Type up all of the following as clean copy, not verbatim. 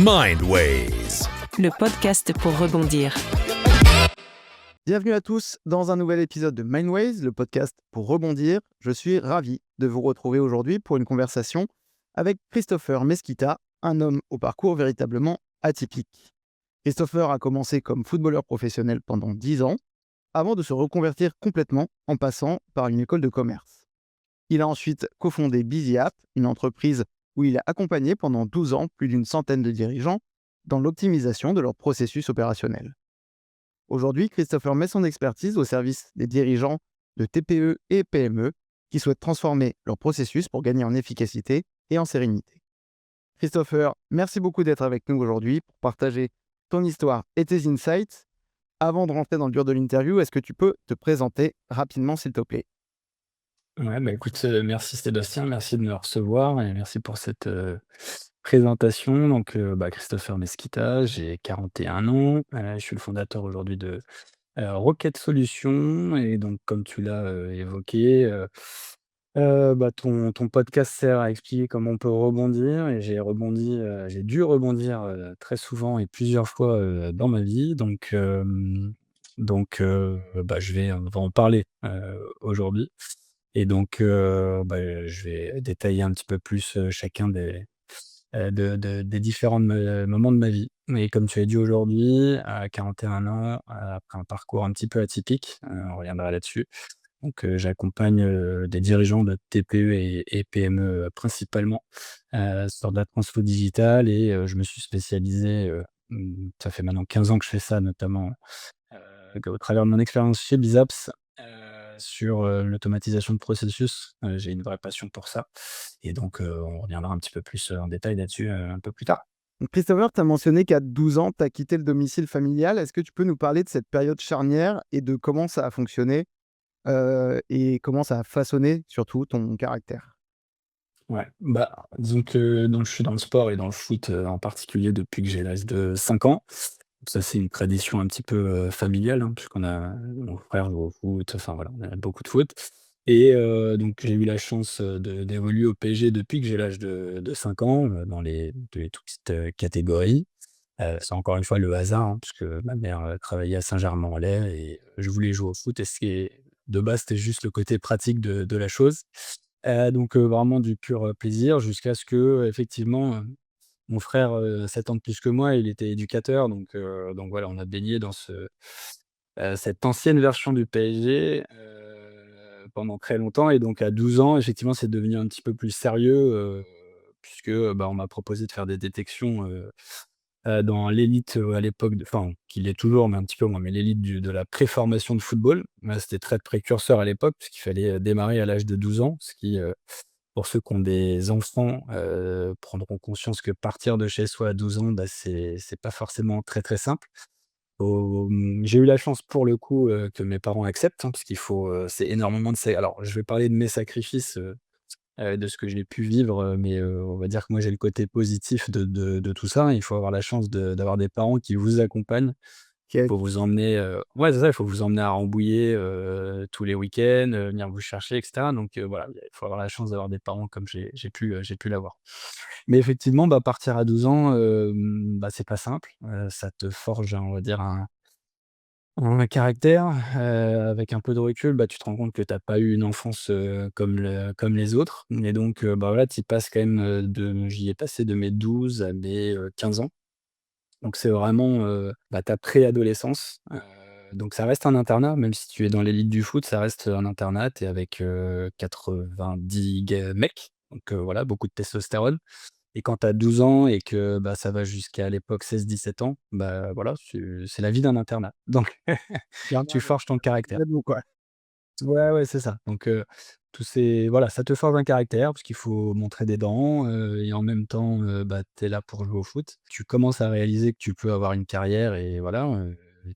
Mindways. Le podcast pour rebondir. Bienvenue à tous dans un nouvel épisode de Mindways, le podcast pour rebondir. Je suis ravi de vous retrouver aujourd'hui pour une conversation avec Christopher Mesquita, un homme au parcours véritablement atypique. Christopher a commencé comme footballeur professionnel pendant 10 ans, avant de se reconvertir complètement en passant par une école de commerce. Il a ensuite cofondé Busy App, une entreprise où il a accompagné pendant 12 ans plus d'une centaine de dirigeants dans l'optimisation de leurs processus opérationnels. Aujourd'hui, Christopher met son expertise au service des dirigeants de TPE et PME qui souhaitent transformer leurs processus pour gagner en efficacité et en sérénité. Christopher, merci beaucoup d'être avec nous aujourd'hui pour partager ton histoire et tes insights. Avant de rentrer dans le dur de l'interview, est-ce que tu peux te présenter rapidement, s'il te plaît? Ouais, bah, écoute, merci Sébastien, merci de me recevoir et merci pour cette, présentation. Donc, Christopher Mesquita, j'ai 41 ans, je suis le fondateur aujourd'hui de, Rocket Solutions et donc comme tu l'as, évoqué, ton podcast sert à expliquer comment on peut rebondir et j'ai dû rebondir, très souvent et plusieurs fois, dans ma vie. On va en parler, aujourd'hui. Et donc, je vais détailler un petit peu plus, chacun des différents moments de ma vie. Mais comme tu as dit aujourd'hui, à 41 ans, après un parcours un petit peu atypique, on reviendra là-dessus. Donc, j'accompagne, des dirigeants de TPE et PME, principalement, sur de la transfo digitale et je me suis spécialisé, ça fait maintenant 15 ans que je fais ça, notamment au travers de mon expérience chez Bizaps, sur, l'automatisation de processus. J'ai une vraie passion pour ça et donc on reviendra un petit peu plus, en détail là-dessus, un peu plus tard. Donc, Christopher, tu as mentionné qu'à 12 ans, tu as quitté le domicile familial. Est-ce que tu peux nous parler de cette période charnière et de comment ça a fonctionné et comment ça a façonné surtout ton caractère? Ouais, disons que donc je suis dans le sport et dans le foot, en particulier depuis que j'ai l'âge de 5 ans. Ça, c'est une tradition un petit peu, familiale, hein, puisqu'on a mon frère joue au foot, enfin voilà, on a beaucoup de foot et donc j'ai eu la chance, d'évoluer au PSG depuis que j'ai l'âge de 5 ans, dans les toutes petites, catégories. C'est encore une fois le hasard, hein, puisque ma mère, travaillait à Saint-Germain-en-Laye et je voulais jouer au foot et ce qui est de base, c'était juste le côté pratique de la chose. Vraiment du pur, plaisir jusqu'à ce qu'effectivement, mon frère, 7 ans de plus que moi, il était éducateur donc voilà, on a baigné dans cette ancienne version du PSG, pendant très longtemps et donc à 12 ans, effectivement, c'est devenu un petit peu plus sérieux, puisque, on m'a proposé de faire des détections, dans l'élite, à l'époque enfin, qu'il est toujours, mais un petit peu moins, mais l'élite de la préformation de football. C'était très précurseur à l'époque puisqu'il fallait, démarrer à l'âge de 12 ans, ce qui, pour ceux qui ont des enfants, prendront conscience que partir de chez soi à 12 ans, c'est pas forcément très, très simple. J'ai eu la chance pour le coup, que mes parents acceptent, hein, parce qu'il faut, c'est énormément de alors je vais parler de mes sacrifices, de ce que j'ai pu vivre, mais on va dire que moi j'ai le côté positif de tout ça. Il faut avoir la chance d'avoir des parents qui vous accompagnent. OK. Faut vous emmener, ouais, c'est ça, il faut vous emmener à Rambouillet, tous les week-ends, venir vous chercher et cetera. Voilà, il faut avoir la chance d'avoir des parents comme j'ai pu l'avoir. Mais effectivement, partir à 12 ans, c'est pas simple. Ça te forge, on va dire, un caractère. Avec un peu de recul, tu te rends compte que tu as pas eu une enfance, comme les autres et donc voilà, tu y passes quand même, j'y ai passé de mes 12 à mes, 15 ans. Donc c'est vraiment, ta préadolescence, donc ça reste un internat, même si tu es dans l'élite du foot, ça reste un internat. Tu es avec, 90 mecs, donc voilà, beaucoup de testostérone et quand tu as 12 ans et que, ça va jusqu'à l'époque 16-17 ans, voilà, c'est la vie d'un internat. Donc tu forges ton caractère. Quoi. Ouais, ouais, c'est ça. Donc tous ces voilà, ça te forge un caractère parce qu'il faut montrer des dents, et en même temps, tu es là pour jouer au foot. Tu commences à réaliser que tu peux avoir une carrière et voilà,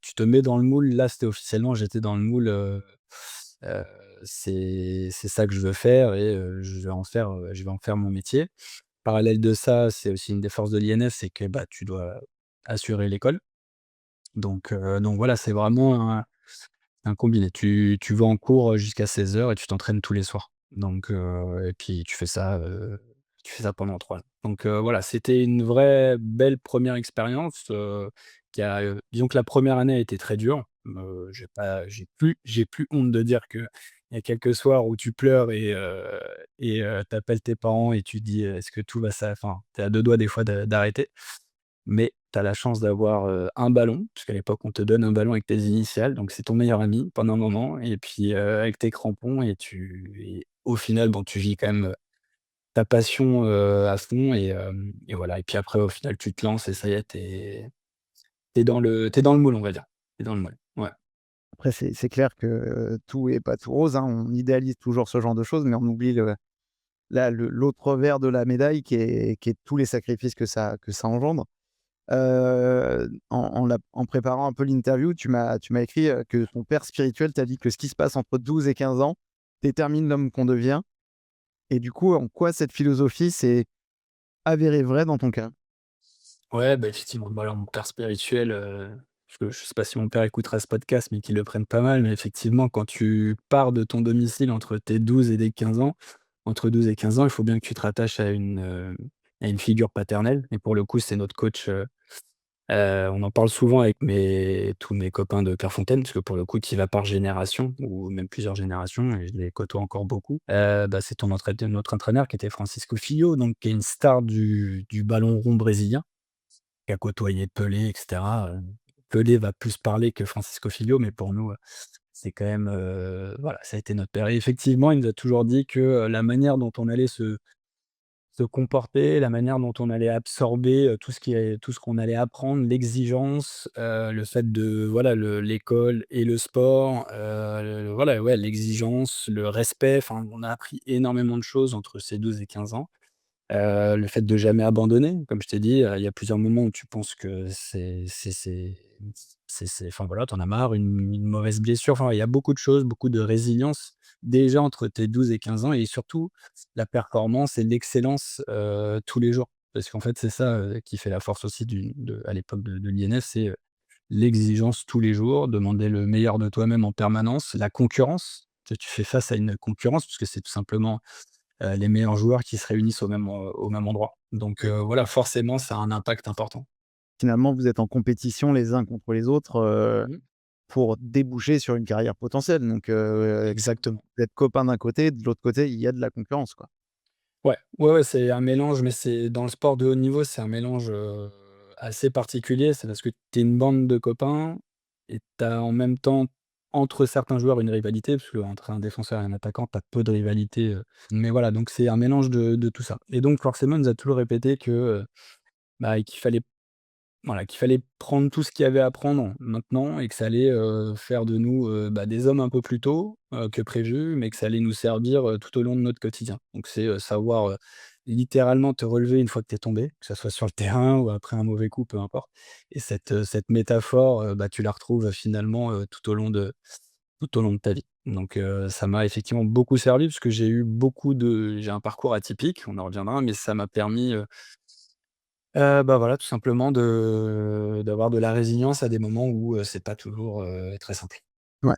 tu te mets dans le moule. Là, c'était officiellement, j'étais dans le moule, heu, c'est ça que je veux faire et je vais en faire mon métier. Parallèle de ça, c'est aussi une des forces de l'INF, c'est que, tu dois assurer l'école. Donc voilà, c'est vraiment un combiné. Tu vas en cours, jusqu'à 16 heures et tu t'entraînes tous les soirs. Et puis tu fais ça, Tu fais ça pendant 3 ans. Donc voilà, c'était une vraie belle première expérience, qui a, disons que la première année a été très dure. J'ai plus honte de dire qu'il y a quelques soirs où tu pleures tu appelles tes parents et tu dis: «Est-ce que tout va ça?» enfin, tu es à 2 doigts des fois d'arrêter. Mais tu as la chance d'avoir, un ballon, puisqu'à l'époque, on te donne un ballon avec tes initiales, donc c'est ton meilleur ami pendant un moment et puis, avec tes crampons et au final, bon, tu vis quand même, ta passion, à fond et voilà et puis après, au final, tu te lances et ça y est, tu dans le moule, on va dire. Tu dans le moule. Ouais. Après, c'est clair que, tout est pas tout rose, hein. On idéalise toujours ce genre de choses, mais on oublie l'autre revers de la médaille qui est tous les sacrifices que ça engendre. En préparant un peu l'interview, tu m'as écrit, que ton père spirituel t'a dit que ce qui se passe entre 12 et 15 ans détermine l'homme qu'on devient et du coup, en quoi cette philosophie s'est avérée vraie dans ton cas? Ouais, bah, effectivement, bah, alors mon père spirituel, je sais pas si mon père écoutera ce podcast, mais qu'il le prenne pas mal, mais effectivement, quand tu pars de ton domicile entre tes 12 et tes 15 ans, entre 12 et 15 ans, il faut bien que tu te rattaches à une figure paternelle et pour le coup, c'est notre coach, on en parle souvent avec tous mes copains de Clairefontaine, parce que pour le coup, tu y vas par génération ou même plusieurs générations et je les côtoie encore beaucoup. Bah, c'est notre entraîneur qui était Francisco Filho, donc qui est une star du ballon rond brésilien, qui a côtoyé Pelé et cetera. Pelé va plus parler que Francisco Filho, mais pour nous, c'est quand même, voilà, ça a été notre père et effectivement, il nous a toujours dit que, la manière dont on allait se comporter, la manière dont on allait absorber, tout ce qu'on allait apprendre, l'exigence, le fait de voilà, l'école et le sport, voilà, ouais, l'exigence, le respect, enfin, on a appris énormément de choses entre ces 12 et 15 ans. Le fait de jamais abandonner, comme je t'ai dit, il y a plusieurs moments où tu penses que c'est enfin voilà, tu en as marre, une mauvaise blessure, enfin, il y a beaucoup de choses, beaucoup de résilience déjà entre tes 12 et 15 ans et surtout la performance et l'excellence, tous les jours. Parce qu'en fait, c'est ça, qui fait la force aussi à l'époque de l'INF, c'est, l'exigence tous les jours, demander le meilleur de toi-même en permanence, la concurrence. Tu fais face à une concurrence puisque c'est tout simplement les meilleurs joueurs qui se réunissent au même endroit. Donc voilà, forcément, ça a un impact important. Finalement, vous êtes en compétition les uns contre les autres, Mmh. pour déboucher sur une carrière potentielle donc Exactement. vous êtes copains d'un côté, de l'autre côté, il y a de la concurrence, quoi. Ouais, ouais, ouais, c'est un mélange, mais c'est dans le sport de haut niveau, c'est un mélange, assez particulier. C'est parce que tu es une bande de copains et tu as en même temps, entre certains joueurs, une rivalité, parce qu'entre un défenseur et un attaquant, tu as peu de rivalité, mais voilà, donc c'est un mélange de tout ça et donc forcément, il nous a toujours répété que, bah, qu'il fallait prendre tout ce qu'il y avait à prendre maintenant et que ça allait, faire de nous, bah, des hommes un peu plus tôt, que prévu, mais que ça allait nous servir, tout au long de notre quotidien. Donc c'est, savoir, littéralement te relever une fois que tu es tombé, que ça soit sur le terrain ou après un mauvais coup, peu importe et cette métaphore, bah, tu la retrouves finalement, tout au long de ta vie. Donc ça m'a effectivement beaucoup servi parce que j'ai un parcours atypique, on en reviendra, mais ça m'a permis, bah, voilà, tout simplement d'avoir de la résilience à des moments où, c'est pas toujours, très simple. Ouais.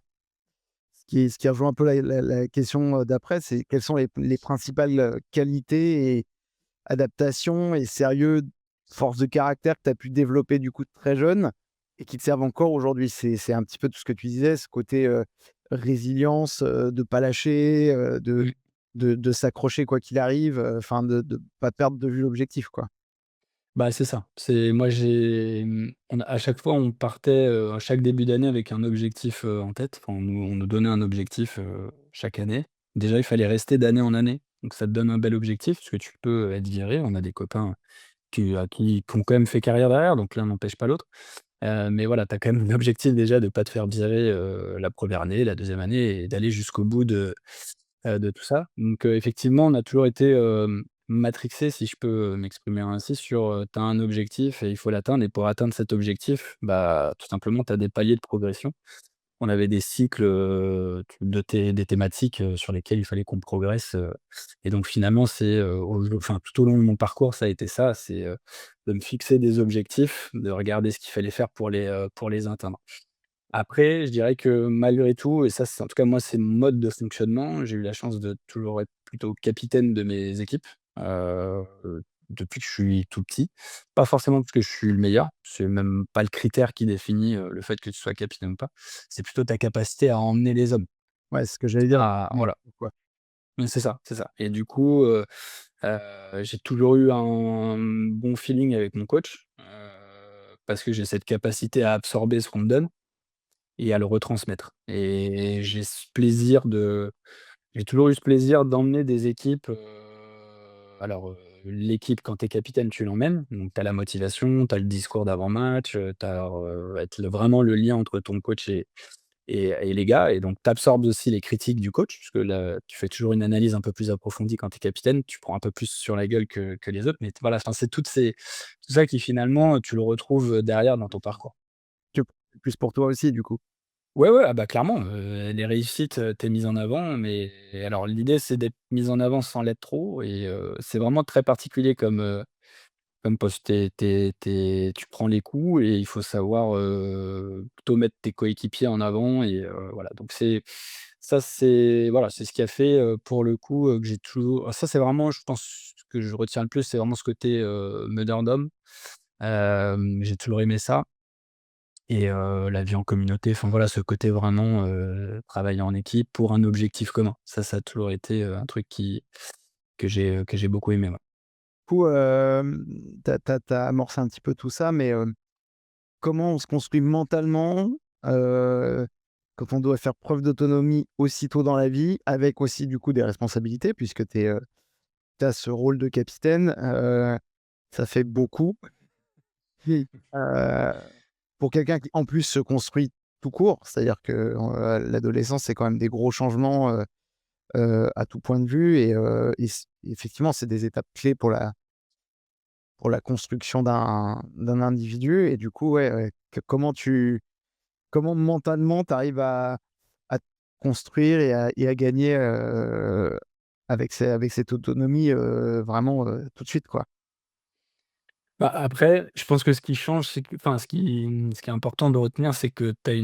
Ce qui rejoint un peu la question, d'après, c'est quelles sont les principales, qualités et adaptations et sérieux, force de caractère que tu as pu développer du coup très jeune et qui te servent encore aujourd'hui? C'est un petit peu tout ce que tu disais, ce côté, résilience, de pas lâcher, Mmh. de s'accrocher quoi qu'il arrive, enfin de pas perdre de vue l'objectif, quoi. Bah, c'est ça. On a à chaque fois, on partait, à chaque début d'année avec un objectif, en tête. Enfin, on nous donnait un objectif, chaque année. Déjà, il fallait rester d'année en année, donc ça te donne un bel objectif parce que tu peux être viré. On a des copains qui ont quand même fait carrière derrière, donc l'un n'empêche pas l'autre. Mais voilà, tu as quand même l'objectif déjà de pas te faire virer, la première année, la deuxième année et d'aller jusqu'au bout de tout ça. Donc effectivement, on a toujours été, matrixés, si je peux, m'exprimer ainsi, sur, tu as un objectif et il faut l'atteindre et pour atteindre cet objectif, bah, tout simplement, tu as des paliers de progression. On avait des cycles, des thématiques, sur lesquelles il fallait qu'on progresse, et donc finalement, tout au long de mon parcours, ça a été ça, c'est, de me fixer des objectifs, de regarder ce qu'il fallait faire pour les atteindre. Après, je dirais que malgré tout et ça, c'est en tout cas moi, c'est mon mode de fonctionnement, j'ai eu la chance de toujours être plutôt capitaine de mes équipes. heu, depuis que je suis tout petit. Pas forcément parce que je suis le meilleur, c'est même pas le critère qui définit, le fait que tu sois capitaine ou pas. C'est plutôt ta capacité à emmener les hommes. Ouais, c'est ce que j'allais dire. Ah Mmh. voilà, Quoi. c'est ça, c'est ça et du coup, j'ai toujours eu un bon feeling avec mon coach, parce que j'ai cette capacité à absorber ce qu'on me donne et à le retransmettre et j'ai toujours eu ce plaisir d'emmener des équipes, l'équipe quand tu es capitaine, tu l'emmènes, donc tu as la motivation, tu as le discours d'avant-match, tu as, être vraiment le lien entre ton coach et les gars et donc tu absorbes aussi les critiques du coach, puisque là, tu fais toujours une analyse un peu plus approfondie quand tu es capitaine, tu prends un peu plus sur la gueule que les autres, mais voilà, enfin, c'est tout ça qui finalement, tu le retrouves, derrière dans ton parcours. Tu plus pour toi aussi, du coup? Ouais, ouais, ah bah, clairement, les réussites, tu es mise en avant, mais alors l'idée, c'est d'être mise en avant sans l'être trop et c'est vraiment très particulier comme poste. Tu prends les coups et il faut savoir, plutôt mettre tes coéquipiers en avant et voilà, donc c'est voilà, c'est ce qui a fait, pour le coup, que j'ai toujours ça, c'est vraiment, je pense, ce que je retiens le plus, c'est vraiment ce côté, meneur d'hommes. J'ai toujours aimé ça. Et la vie en communauté, enfin voilà, ce côté vraiment, travailler en équipe pour un objectif commun. Ça a toujours été, un truc que j'ai beaucoup aimé, ouais. Du coup, tu amorcé un petit peu tout ça, mais comment on se construit mentalement, heu, quand on doit faire preuve d'autonomie aussitôt dans la vie, avec aussi, du coup, des responsabilités puisque tu as ce rôle de capitaine, ça fait beaucoup. Oui. Pour quelqu'un qui, en plus, se construit tout court, c'est-à-dire que, l'adolescence, c'est quand même des gros changements, à tout point de vue et effectivement, c'est des étapes clés pour la construction d'un individu et du coup, ouais, comment mentalement tu arrives à te construire et à gagner, avec cette autonomie, vraiment, tout de suite, quoi? Bah, après, je pense que ce qui change, c'est que enfin, ce qui est important de retenir, c'est que tu as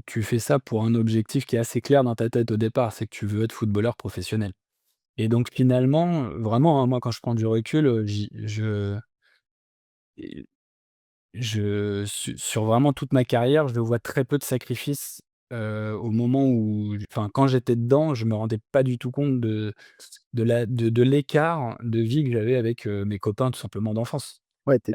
tu fais ça pour un objectif qui est assez clair dans ta tête au départ, c'est que tu veux être footballeur professionnel et donc finalement, vraiment, hein, moi, quand je prends du recul, sur vraiment toute ma carrière, je vois très peu de sacrifices, au moment où enfin, quand j'étais dedans, je me rendais pas du tout compte de l'écart de vie que j'avais avec, mes copains tout simplement d'enfance. Ouais, tu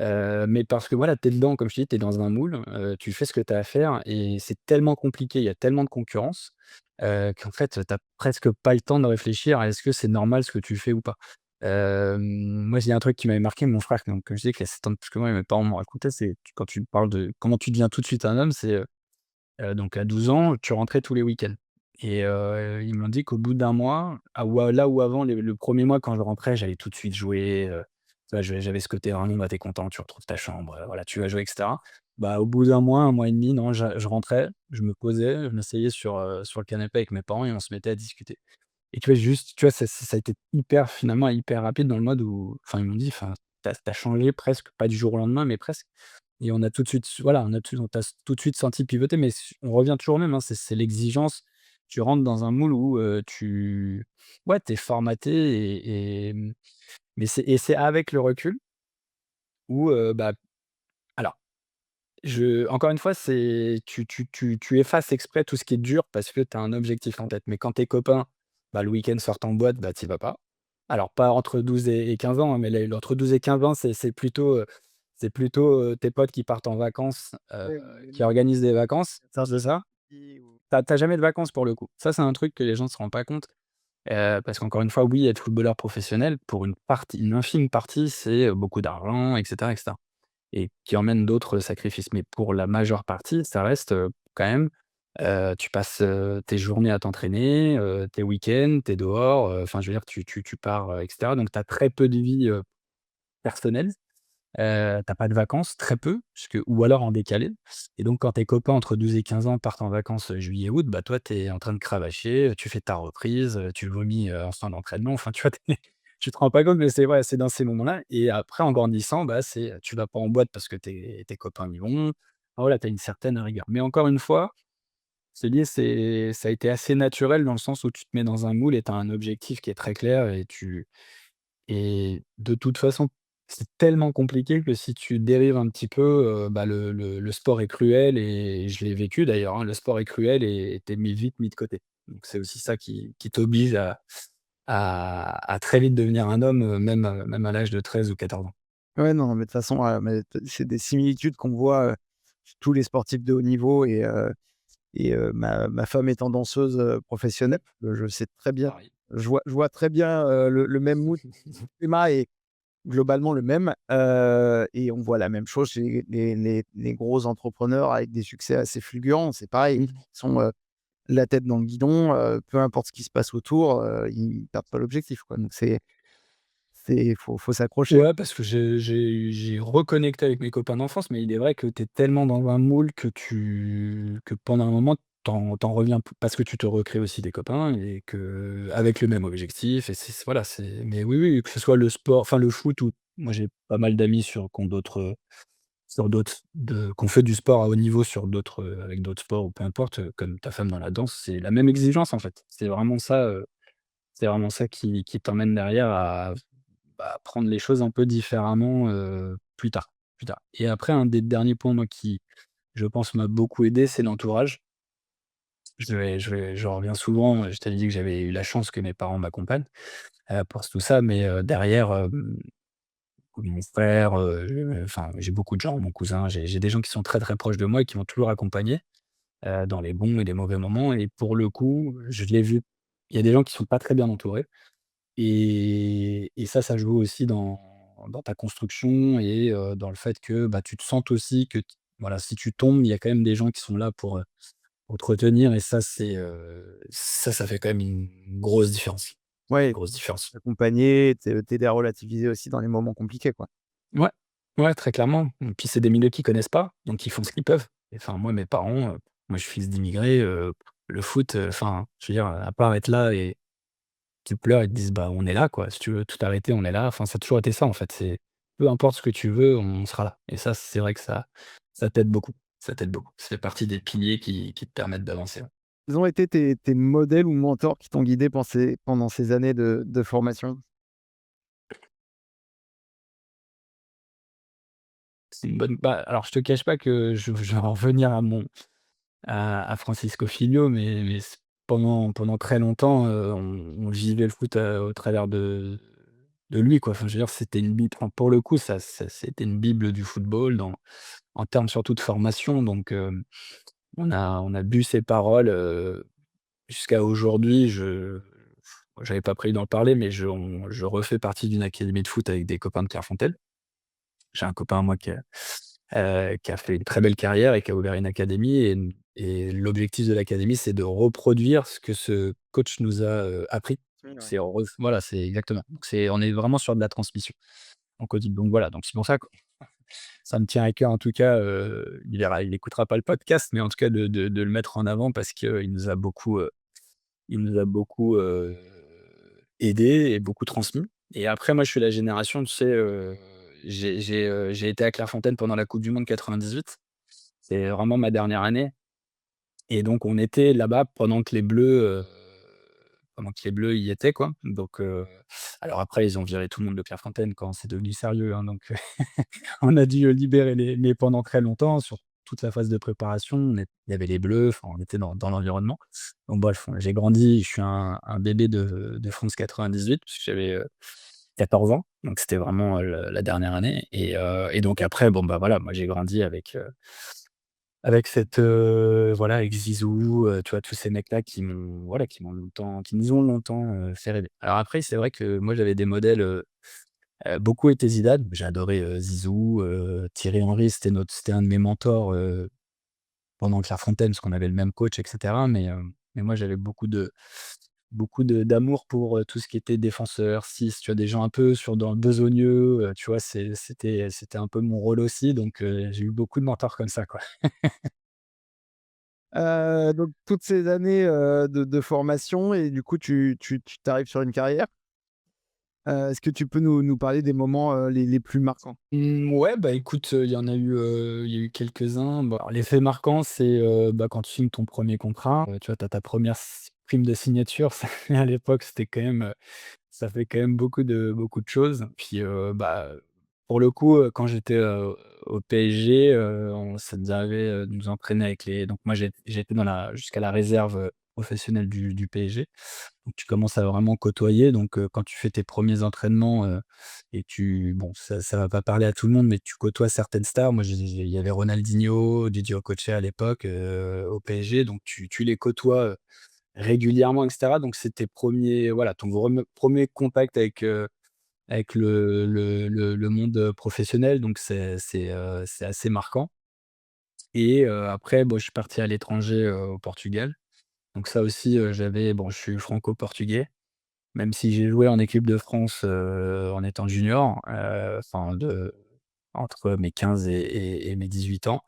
Mais parce que voilà, tu es dedans, comme je te dis, tu es dans un moule, tu fais ce que tu as à faire et c'est tellement compliqué, il y a tellement de concurrence, qu'en fait, tu as presque pas le temps de réfléchir à est-ce que c'est normal ce que tu fais ou pas. Moi, il y a un truc qui m'avait marqué, mon frère, donc comme je disais, qui a 7 ans de plus que moi et mes parents m'ont raconté, c'est quand tu parles de comment tu deviens tout de suite un homme, c'est, donc à 12 ans, tu rentrais tous les week-ends et ils m'ont dit qu'au bout d'un mois, là où avant le 1er mois quand je rentrais, j'allais tout de suite jouer, tu vois? J'avais ce côté vraiment, bah, tu es content, tu retrouves ta chambre, voilà, tu vas jouer et cetera. Bah, au bout d'un mois, 1 mois et demi, non, je rentrais, je me posais, je m'asseyais sur le canapé avec mes parents et on se mettait à discuter et tu vois, juste, tu vois, ça a été finalement hyper rapide dans le mode où enfin, ils m'ont dit: «Enfin, tu as changé presque, pas du jour au lendemain, mais presque». Et on a tout de suite voilà, on t'a tout de suite senti pivoter, mais on revient toujours au même, hein, c'est l'exigence. Tu rentres dans un moule où, ouais, tu es formaté mais c'est avec le recul où, bah, alors encore une fois, c'est tu effaces exprès tout ce qui est dur parce que tu as un objectif en tête. Mais quand tes copains, bah, le week-end sortent en boîte, bah, tu y vas pas. Alors pas entre 12 et 15 ans, hein, mais entre 12 et 15 ans, c'est plutôt, tes potes qui partent en vacances, Ouais, qui organisent des vacances, c'est ça? ou Tu as jamais de vacances pour le coup. Ça, c'est un truc que les gens ne se rendent pas compte, parce qu'encore une fois, oui, être footballeur professionnel, pour une infime partie, c'est, beaucoup d'argent et cetera et qui emmène d'autres sacrifices. Mais pour la majeure partie, ça reste, quand même, tu passes, tes journées à t'entraîner, tes week-ends, tu es dehors, enfin, je veux dire, tu pars, et cetera. Donc tu as très peu de vie, personnelle. Tu pas de vacances, très peu, puisque ou alors en décalé et donc quand tes copains entre 12 et 15 ans partent en vacances, juillet-août, bah, toi, tu es en train de cravacher, tu fais ta reprise, tu vomis, en fin d'entraînement, enfin, tu vois? Tu te rends pas compte, mais c'est ouais, c'est dans ces moments-là et après en grandissant, bah, c'est, tu vas pas en boîte parce que tes copains y vont. Enfin, voilà, tu as une certaine rigueur mais encore une fois, Je te dis, ça a été assez naturel dans le sens où tu te mets dans un moule et tu as un objectif qui est très clair et de toute façon, c'est tellement compliqué que si tu dérives un petit peu, bah, le sport est cruel et je l'ai vécu d'ailleurs, hein, le sport est cruel et tu es vite mis de côté. Donc c'est aussi ça qui t'oblige à très vite devenir un homme, même à l'âge de 13 ou 14 ans. Ouais, non, mais de toute façon, mais c'est des similitudes qu'on voit, chez tous les sportifs de haut niveau et ma femme étant danseuse, professionnelle, je sais très bien, Pareil. je vois très bien, le même mood. Le schéma est globalement le même, et on voit la même chose chez les gros entrepreneurs avec des succès assez fulgurants. C'est pareil, Mmh. ils sont, la tête dans le guidon, peu importe ce qui se passe autour, ils perdent pas l'objectif, quoi. Donc faut s'accrocher. Ouais, parce que j'ai reconnecté avec mes copains d'enfance, mais il est vrai que tu es tellement dans un moule que pendant un moment, t'en reviens p parce que tu te recrées aussi des copains et que avec le même objectif et c'est voilà, c'est mais oui, oui, que ce soit le sport, enfin le foot ou moi j'ai pas mal d'amis qui ont d'autres, sur d'autres de qui ont fait du sport à haut niveau sur d'autres, avec d'autres sports ou peu importe, comme ta femme dans la danse, c'est la même exigence en fait. C'est vraiment ça qui t'emmène derrière à, bah, prendre les choses un peu différemment, plus tard et après un des derniers points, moi, qui, je pense, m'a beaucoup aidé, c'est l'entourage. Je reviens souvent, je t'avais dit que j'avais eu la chance que mes parents m'accompagnent, pour tout ça, mais derrière, mon frère, enfin, j'ai beaucoup de gens, mon cousin, j'ai des gens qui sont très, très proches de moi et qui m'ont toujours accompagné, dans les bons et les mauvais moments et pour le coup, je l'ai vu, il y a des gens qui sont pas très bien entourés. Et ça joue aussi dans ta construction et dans le fait que, bah, tu te sentes aussi que t voilà, si tu tombes, il y a quand même des gens qui sont là pour te retenir et ça, ça fait quand même une grosse différence. Ouais, Grosse différence. t'accompagner, t'aider à relativiser aussi dans les moments compliqués, quoi. Ouais, ouais, très clairement. Et puis c'est des milieux qu'ils connaissent pas, donc ils font ce qu'ils peuvent. Et enfin, moi, mes parents, moi, je suis fils d'immigrés, le foot, enfin, je veux dire, à part être là et tu pleures, ils te disent: «Bah, on est là, quoi. Si tu veux tout arrêter, on est là». Enfin, ça a toujours été ça, en fait. C'est peu importe ce que tu veux, on sera là. Et ça, c'est vrai que ça t'aide beaucoup. Ça t'aide beaucoup. Ça fait partie des piliers qui te permettent d'avancer, ouais. Ils ont été tes modèles ou mentors qui t'ont guidé pendant ces années de formation? C'est une bonne bah, alors je te cache pas que je vais en revenir à Francisco Filho, mais pendant très longtemps, on vivait le foot, au travers de lui, quoi. Enfin, je veux dire, c'était une bible. Enfin, pour le coup, ça c'était une bible du football en termes surtout de formation, donc on a bu ses paroles, jusqu'à aujourd'hui. J'avais pas prévu d'en parler, mais je refais partie d'une académie de foot avec des copains de Clairefontaine. J'ai un copain à moi qui a fait une très belle carrière et qui a ouvert une académie et l'objectif de l'académie, c'est de reproduire ce que ce coach nous a, appris. Oui, ouais. C'est voilà, c'est exactement. Donc on est vraiment sur de la transmission. Donc voilà, donc c'est pour ça que ça me tient à cœur en tout cas, il écoutera pas le podcast, mais en tout cas de le mettre en avant parce qu'il nous a beaucoup, aidés et beaucoup transmis et après moi je suis la génération, tu sais, j'ai été à Clairefontaine pendant la coupe du monde 98. C'est vraiment ma dernière année et donc on était là-bas pendant que les Bleus y étaient, quoi. Donc alors après ils ont viré tout le monde de Clairefontaine quand c'est devenu sérieux, hein, donc on a dû, libérer les mais pendant très longtemps, sur toute la phase de préparation, il y avait les Bleus, enfin on était dans l'environnement. Donc bref, j'ai grandi, je suis un bébé de France 98 parce que j'avais, 14 ans, donc c'était vraiment, la dernière année et donc après bon, bah, voilà, moi j'ai grandi avec cette, voilà, avec Zizou, tu vois, tous ces mecs-là qui nous ont longtemps, fait rêver. Alors après, c'est vrai que moi j'avais des modèles, beaucoup été Zidane. J'ai adoré, Zizou, Thierry Henry, c'était un de mes mentors, pendant Clairefontaine, parce qu'on avait le même coach et cetera. Mais moi, j'avais beaucoup de d'amour pour, tout ce qui était défenseur, 6, tu vois? Des gens un peu dans le besogneux, tu vois? C'était un peu mon rôle aussi, donc j'ai eu beaucoup de mentors comme ça, quoi. Donc toutes ces années, de formation et du coup tu arrives sur une carrière? Est-ce que tu peux nous parler des moments, les plus marquants? Ouais, bah, écoute, il y a eu quelques-uns. Bah, alors l'effet marquant, c'est, bah, quand tu signes ton premier contrat, tu vois, tu as ta première prime de signature, ça à l'époque, c'était quand même, ça fait quand même beaucoup de choses. Puis, bah, pour le coup, quand j'étais, au PSG, on ça nous arrivait, de nous entraîner avec les donc moi j'étais dans la jusqu'à la réserve, professionnelle du PSG. Donc tu commences à vraiment côtoyer, donc quand tu fais tes premiers entraînements, et tu bon, ça va pas parler à tout le monde, mais tu côtoies certaines stars. Moi, il y avait Ronaldinho, Didier Okocha à l'époque, au PSG, donc tu les côtoies, régulièrement et cetera. Donc c'est tes premiers voilà, ton vreme 1 contact avec le monde, professionnel, donc c'est assez marquant. Et après, bon, je suis parti à l'étranger, au Portugal. Donc ça aussi, je suis franco-portugais. Même si j'ai joué en équipe de France, en étant junior, enfin entre mes 15 et mes 18 ans,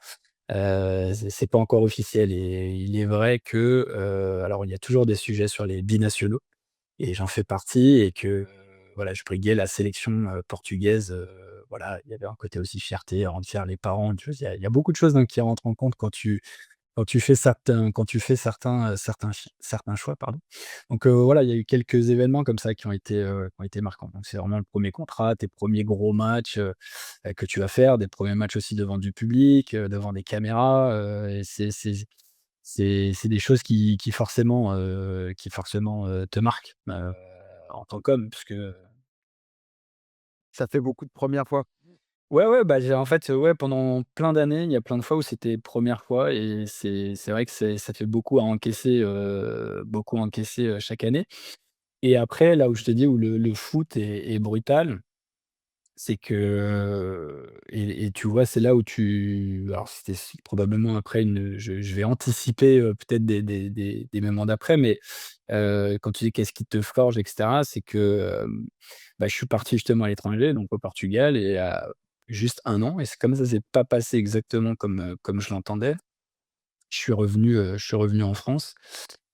c'est pas encore officiel et il est vrai que, alors il y a toujours des sujets sur les binationaux et j'en fais partie et que, voilà, je briguais la sélection, portugaise, voilà, il y avait un côté aussi fierté, rendre fiers les parents, tu vois? Il y a beaucoup de choses, hein, qui rentrent en compte quand tu fais certains choix, pardon. Donc voilà, il y a eu quelques événements comme ça qui ont été marquants. Donc c'est vraiment le premier contrat, tes premiers gros matchs, que tu vas faire, des premiers matchs aussi devant du public, devant des caméras, et c'est des choses qui forcément, te marquent, en tant qu'homme puisque Ça fait beaucoup de premières fois. ouais, ouais, bah, j'ai en fait, ouais, pendant plein d'années, il y a plein de fois où c'était première fois et c'est vrai que ça fait beaucoup à encaisser, chaque année. Et après, là où je te dis où le foot est brutal, c'est que et tu vois, c'est là où tu alors c'était probablement après une je vais anticiper, peut-être des moments d'après, mais quand tu dis: «Qu'est-ce qui te forge?» et cetera, c'est que, bah, je suis parti justement à l'étranger, donc au Portugal et juste 1 an et c'est comme ça s'est pas passé exactement comme je l'entendais. Je suis revenu en France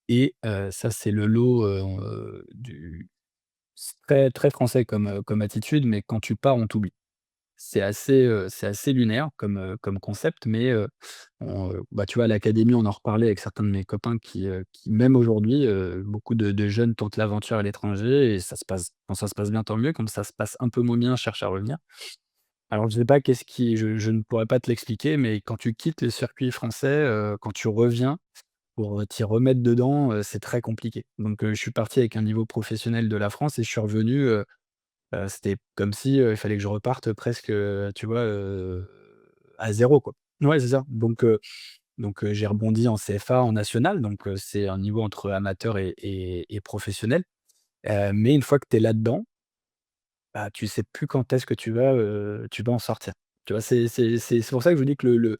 et ça, c'est le lot, du c'est très, très français comme attitude, mais quand tu pars, on t'oublie. C'est assez lunaire comme concept, mais bah, tu vois, à l'académie, on en reparlait avec certains de mes copains qui même aujourd'hui, beaucoup de jeunes tentent l'aventure à l'étranger et ça se passe quand ça se passe bien, tant mieux. Quand ça se passe un peu moins bien, cherchent à revenir. Alors je sais pas qu'est-ce qui je ne pourrais pas te l'expliquer, mais quand tu quittes le circuit français, quand tu reviens pour, t'y remettre dedans, c'est très compliqué. Donc je suis parti avec un niveau professionnel de la France et je suis revenu, c'était comme si, il fallait que je reparte presque, tu vois, à zéro quoi. Ouais, c'est ça. Donc j'ai rebondi en CFA, en national, donc c'est un niveau entre amateur et professionnel. Mais une fois que tu es là-dedans, bah, tu sais plus quand est-ce que tu vas en sortir. Tu vois? C'est pour ça que je vous dis que le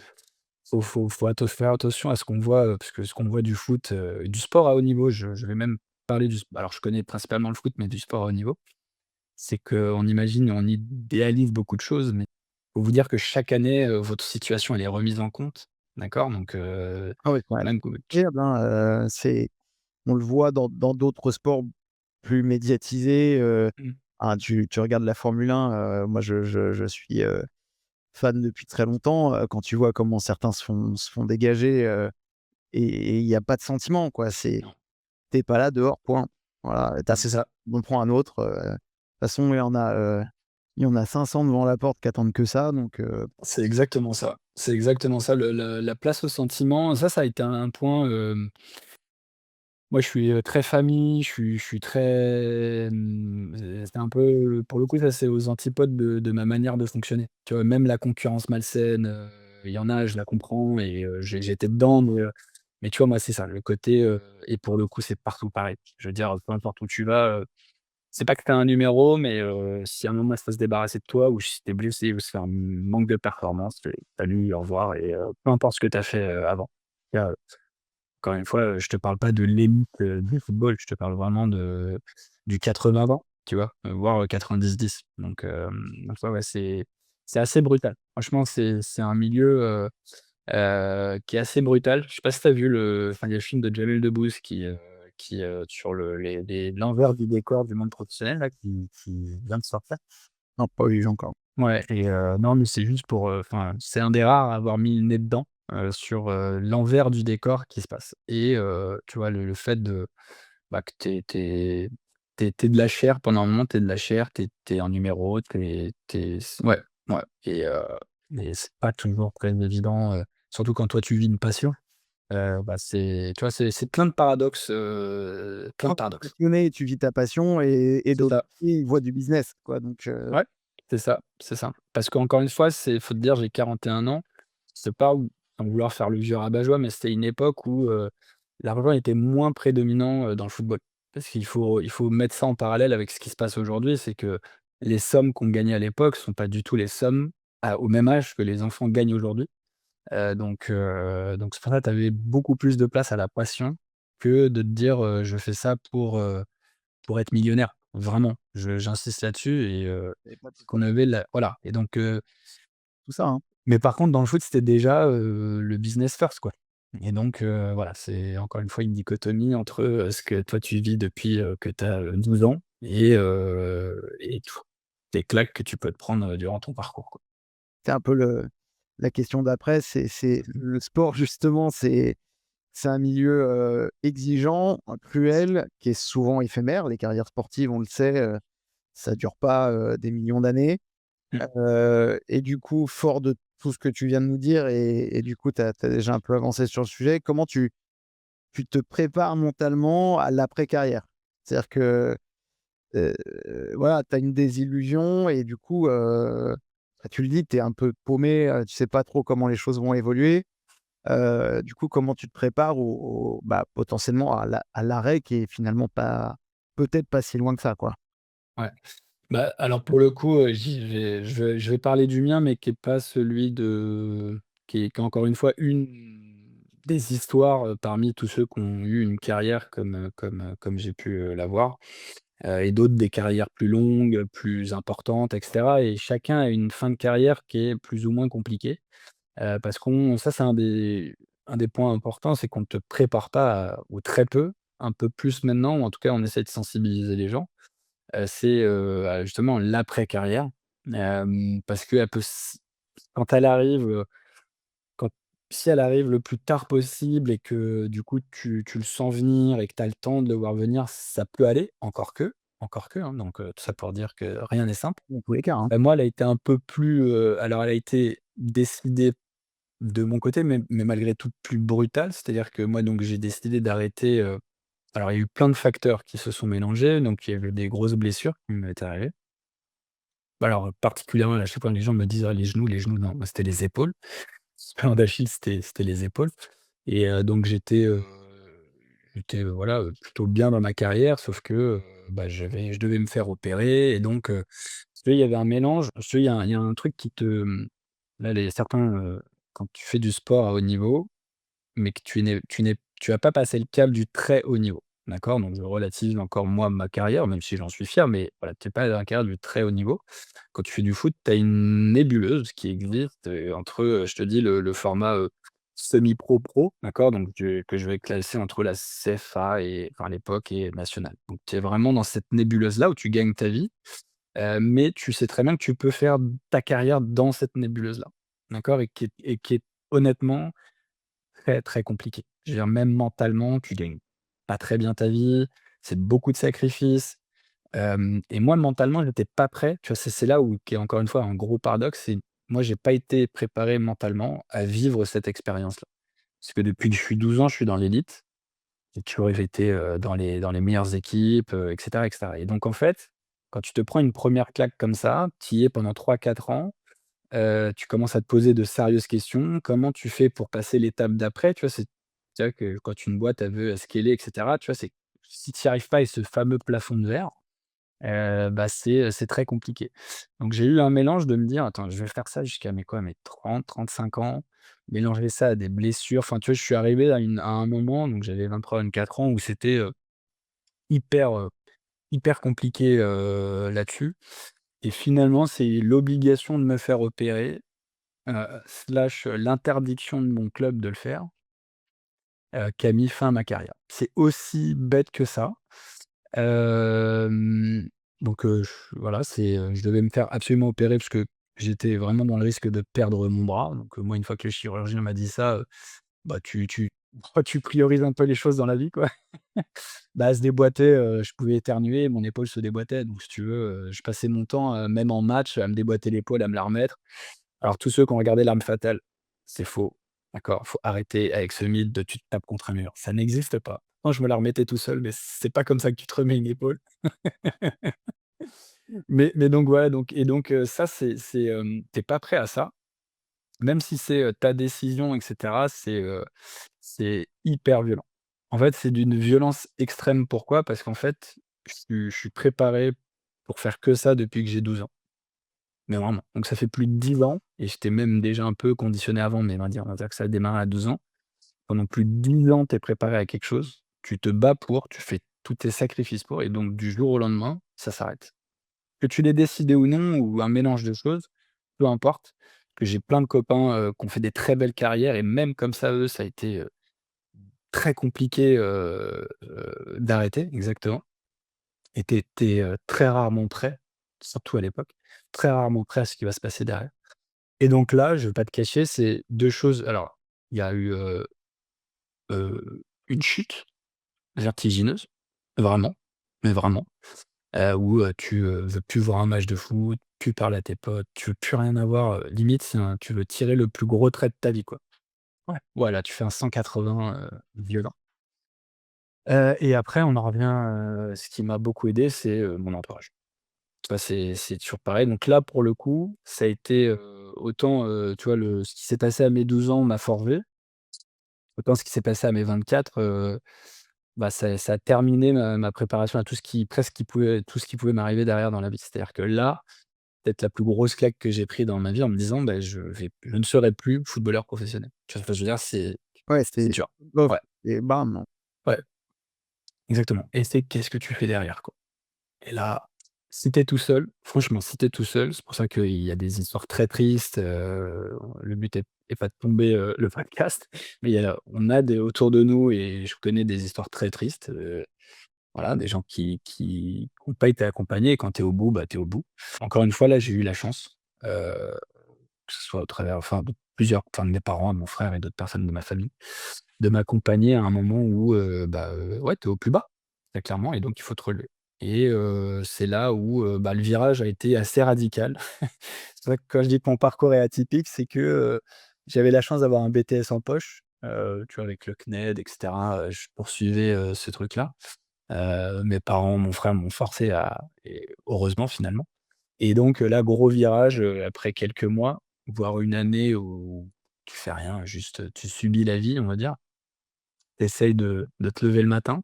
faut faire attention à ce qu'on voit, parce que ce qu'on voit du foot, du sport à haut niveau, je vais même parler alors je connais principalement le foot, mais du sport à haut niveau. C'est qu'on imagine, on idéalise beaucoup de choses, mais faut vous dire que chaque année, votre situation, elle est remise en compte, d'accord? Donc Ah oui, ouais. même que Incroyable, hein, on le voit dans d'autres sports plus médiatisés, mmh, tu regardes la Formule 1, moi je suis, fan depuis très longtemps, quand tu vois comment certains se font dégager, et il y a pas de sentiment quoi, non, tu es pas là, dehors, point. Voilà, bah, c'est ça. on prend un autre, de toute façon il y en a 500 devant la porte qui attendent que ça donc C'est exactement ça. C'est exactement ça, le la place au sentiment, ça a été un point, moi je suis, très famille, je suis très, c'est un peu pour le coup, ça c'est aux antipodes de ma manière de fonctionner. Tu vois? Même la concurrence malsaine, il y en a, je la comprends et j'étais dedans, mais tu vois, moi c'est ça, le côté, et pour le coup, c'est partout pareil. Je veux dire, peu importe où tu vas, c'est pas que tu as un numéro, mais si à un moment il faut se débarrasser de toi ou si tu es blessé ou si tu un manque de performance, salut, au revoir et peu importe ce que tu as fait, avant. Là, encore une fois, je te parle pas de l'élite, du football, je te parle vraiment du 80-20, tu vois? Voire, 90-10. Donc ouais, ouais, c'est assez brutal. Franchement, c'est un milieu, qui est assez brutal. Je sais pas si tu as vu il y a le film de Jamel Debbouze qui, sur l'envers du décor du monde professionnel là qui vient de sortir. Non, pas eu encore. Ouais et non, mais c'est juste pour, enfin, c'est un des rares à avoir mis le nez dedans, sur, l'envers du décor qui se passe et tu vois, le fait de, bah, que tu de la chair pendant un moment, tu de la chair, tu en numéro, tu ouais, ouais et c'est pas toujours très évident, surtout quand toi tu vis une passion, bah, tu vois, c'est plein de paradoxes, plein de Quand tu es paradoxes. passionné, tu vis ta passion et C'est d'autres ça. côté, ils voient du business, quoi, donc Ouais, c'est ça, c'est ça. Parce qu'encore une fois, faut te dire, j'ai 41 ans. C'est pas ou sans vouloir faire le vieux rabat-joie, mais c'était une époque où, l'argent était moins prédominant, dans le football. Parce qu'il faut mettre ça en parallèle avec ce qui se passe aujourd'hui, c'est que les sommes qu'on gagnait à l'époque sont pas du tout les sommes au même âge que les enfants gagnent aujourd'hui. Donc c'est pour ça, tu avais beaucoup plus de place à la passion que de te dire, «Je fais ça pour être millionnaire». Vraiment, j'insiste là-dessus et et pas tout qu'on avait la voilà et donc tout ça, hein. mais par contre dans le foot, c'était déjà, le business first, quoi et donc voilà, c'est encore une fois une dichotomie entre, ce que toi tu vis depuis, que tu as, 12 ans et tout les claques que tu peux te prendre, durant ton parcours, quoi. C'est un peu la question d'après, c'est le sport justement, c'est un milieu, exigeant, cruel, qui est souvent éphémère. Les carrières sportives, on le sait, ça dure pas, des millions d'années. Mmh. Et du coup, fort de tout ce que tu viens de nous dire et du coup, tu as déjà un peu avancé sur le sujet, comment tu te prépares mentalement à l'après-carrière? C'est-à-dire que, heu, voilà, tu as une désillusion et du coup, bah, tu le dis, tu es un peu paumé, tu sais pas trop comment les choses vont évoluer. Du coup, comment tu te prépares bah, potentiellement à l'arrêt qui est finalement pas peut-être pas si loin que ça, quoi? Ouais. Bah, alors pour le coup, je vais parler du mien, mais qui est pas celui qui est encore une fois une des histoires, parmi tous ceux qui ont eu une carrière comme j'ai pu, l'avoir, et d'autres des carrières plus longues, plus importantes et cetera et chacun a une fin de carrière qui est plus ou moins compliquée, parce qu'on ça c'est un des points importants, c'est qu'on ne te prépare pas ou très peu, un peu plus maintenant ou en tout cas on essaie de sensibiliser les gens. C'est, justement l'après-carrière, parce qu'elle peut s quand elle arrive, quand si elle arrive le plus tard possible et que du coup tu le sens venir et que tu as le temps de le voir venir, ça peut aller, encore que, hein, donc tout ça pour dire que rien n'est simple. Dans tous les cas, hein. Moi, elle a été un peu plus, alors elle a été décidée de mon côté, mais malgré tout plus brutale. C'est-à-dire que moi donc j'ai décidé d'arrêter, alors il y a eu plein de facteurs qui se sont mélangés, donc il y a eu des grosses blessures qui m'étaient arrivées. Bah, alors, particulièrement, à chaque fois que les gens me disent: «Ah les genoux», non, moi c'était les épaules. Tendon d'Achille, c'était les épaules et donc j'étais, voilà, plutôt bien dans ma carrière sauf que, bah, je devais me faire opérer et donc si tu veux, il y avait un mélange. Si tu veux, il y a un truc qui te, là, les certains, quand tu fais du sport à haut niveau mais que tu as pas passé le cap du très haut niveau, d'accord? Donc je relativise encore moi ma carrière, même si j'en suis fier, mais voilà, tu es pas dans la carrière du très haut niveau. Quand tu fais du foot, tu as une nébuleuse qui existe, entre, je te dis le format, semi-pro pro, d'accord? Donc que je vais classer entre la CFA et enfin à l'époque et nationale. Donc tu es vraiment dans cette nébuleuse-là où tu gagnes ta vie, mais tu sais très bien que tu peux faire ta carrière dans cette nébuleuse-là, d'accord? Et qui est honnêtement très, très compliqué. Je veux dire même mentalement, tu gagnes pas très bien ta vie, c'est beaucoup de sacrifices, et moi mentalement, j'étais pas prêt, tu vois? C'est là où qui est encore une fois un gros paradoxe, c'est moi j'ai pas été préparé mentalement à vivre cette expérience-là. Parce que depuis que je suis 12 ans, je suis dans l'élite, j'ai toujours été, dans les meilleures équipes, et cetera et donc en fait, quand tu te prends une première claque comme ça, tu y es pendant 3 4 ans. Tu commences à te poser de sérieuses questions. Comment tu fais pour passer l'étape d'après? Tu vois, tu vois que quand une boîte, elle veut scaler et cetera, tu vois, c'est si tu y arrives pas et ce fameux plafond de verre, bah, c'est très compliqué. Donc j'ai eu un mélange de me dire: «Attends, je vais faire ça jusqu'à mes 30 35 ans», mélanger ça à des blessures. Enfin, tu vois, je suis arrivé à un moment, donc j'avais 23 24 ans où c'était, hyper, hyper compliqué, là-dessus et finalement, c'est l'obligation de me faire opérer slash l'interdiction de mon club de le faire qui a mis fin à ma carrière. C'est aussi bête que ça. Hem, donc voilà, je devais me faire absolument opérer parce que j'étais vraiment dans le risque de perdre mon bras. Donc moi, une fois que le chirurgien m'a dit ça, bah, tu priorises un peu les choses dans la vie, quoi. Bah, se déboîter, je pouvais éternuer, mon épaule se déboîtait. Donc si tu veux, je passais mon temps, même en match, à me déboîter l'épaule, à me la remettre. Alors tous ceux qui ont regardé L'arme fatale, c'est faux, d'accord? Faut arrêter avec ce mythe de tu te tapes contre un mur, ça n'existe pas. Moi, je me la remettais tout seul, mais c'est pas comme ça que tu te remets une épaule. Mais donc voilà, ça tu pas prêt à ça, même si c'est, ta décision et cetera, c'est hyper violent. En fait, c'est d'une violence extrême. Pourquoi? Parce qu'en fait, je suis préparé pour faire que ça depuis que j'ai 12 ans. Mais vraiment, donc ça fait plus de 10 ans et j'étais même déjà un peu conditionné avant, mais on va dire que ça a démarré à 12 ans. Pendant plus de 10 ans, tu es préparé à quelque chose, tu te bats pour, tu fais tous tes sacrifices pour et donc du jour au lendemain, ça s'arrête. Que tu l'aies décidé ou non ou un mélange de choses, peu importe, que j'ai plein de copains, qui ont fait des très belles carrières et même comme ça, eux, ça a été, très compliqué, d'arrêter, exactement. Et tu très rarement prêt, surtout à l'époque, très rarement prêt à ce qui va se passer derrière. Et donc là, je vais pas te cacher, c'est 2 choses. Alors, il y a eu, une chute vertigineuse, vraiment, mais vraiment, où, tu, veux plus voir un match de foot, plus parler à tes potes, tu veux plus rien avoir, limite, c'est un tu veux tirer le plus gros trait de ta vie, quoi. Ouais. Voilà, tu fais un 180, violent. Et après on en revient, ce qui m'a beaucoup aidé, c'est, mon entourage. Tu vois, c'est toujours pareil. Donc là, pour le coup, ça a été, autant, tu vois, ce qui s'est passé à mes 12 ans m'a forgé, autant ce qui s'est passé à mes 24, bah, ça a terminé ma préparation à tout ce qui pouvait m'arriver derrière dans la vie. C'est-à-dire que là, peut-être la plus grosse claque que j'ai pris dans ma vie en me disant: «Beh, je ne serai plus footballeur professionnel». Tu vois ce que je veux dire? Ouais, C'est c'est dur. bof Ouais, et bam. ouais, exactement. Et c'est qu'est-ce que tu fais derrière, quoi? Et là, si tu tout seul, franchement, si tu tout seul, c'est pour ça qu'il y a des histoires très tristes, le but est pas de tomber, le podcast, mais on a des autour de nous et je connais des histoires très tristes, voilà, des gens qui ont pas été accompagnés et quand tu es au bout, bah, tu es au bout. Encore une fois, là, j'ai eu la chance, que ce soit au travers de plusieurs enfin, de mes parents, de mon frère et d'autres personnes de ma famille, de m'accompagner à un moment où, bah, ouais, tu es au plus bas, très clairement et donc il faut te relever et c'est là où, bah, le virage a été assez radical. C'est vrai que quand je dis que mon parcours est atypique, c'est que, j'avais la chance d'avoir un BTS en poche, tu vois, avec le CNED et cetera, je poursuivais, ce truc-là. Mes parents, mon frère m'ont forcé à et heureusement finalement et donc là, gros virage, après quelques mois, voire une année où tu fais rien, juste, tu subis la vie, on va dire. Tu essayes de te lever le matin,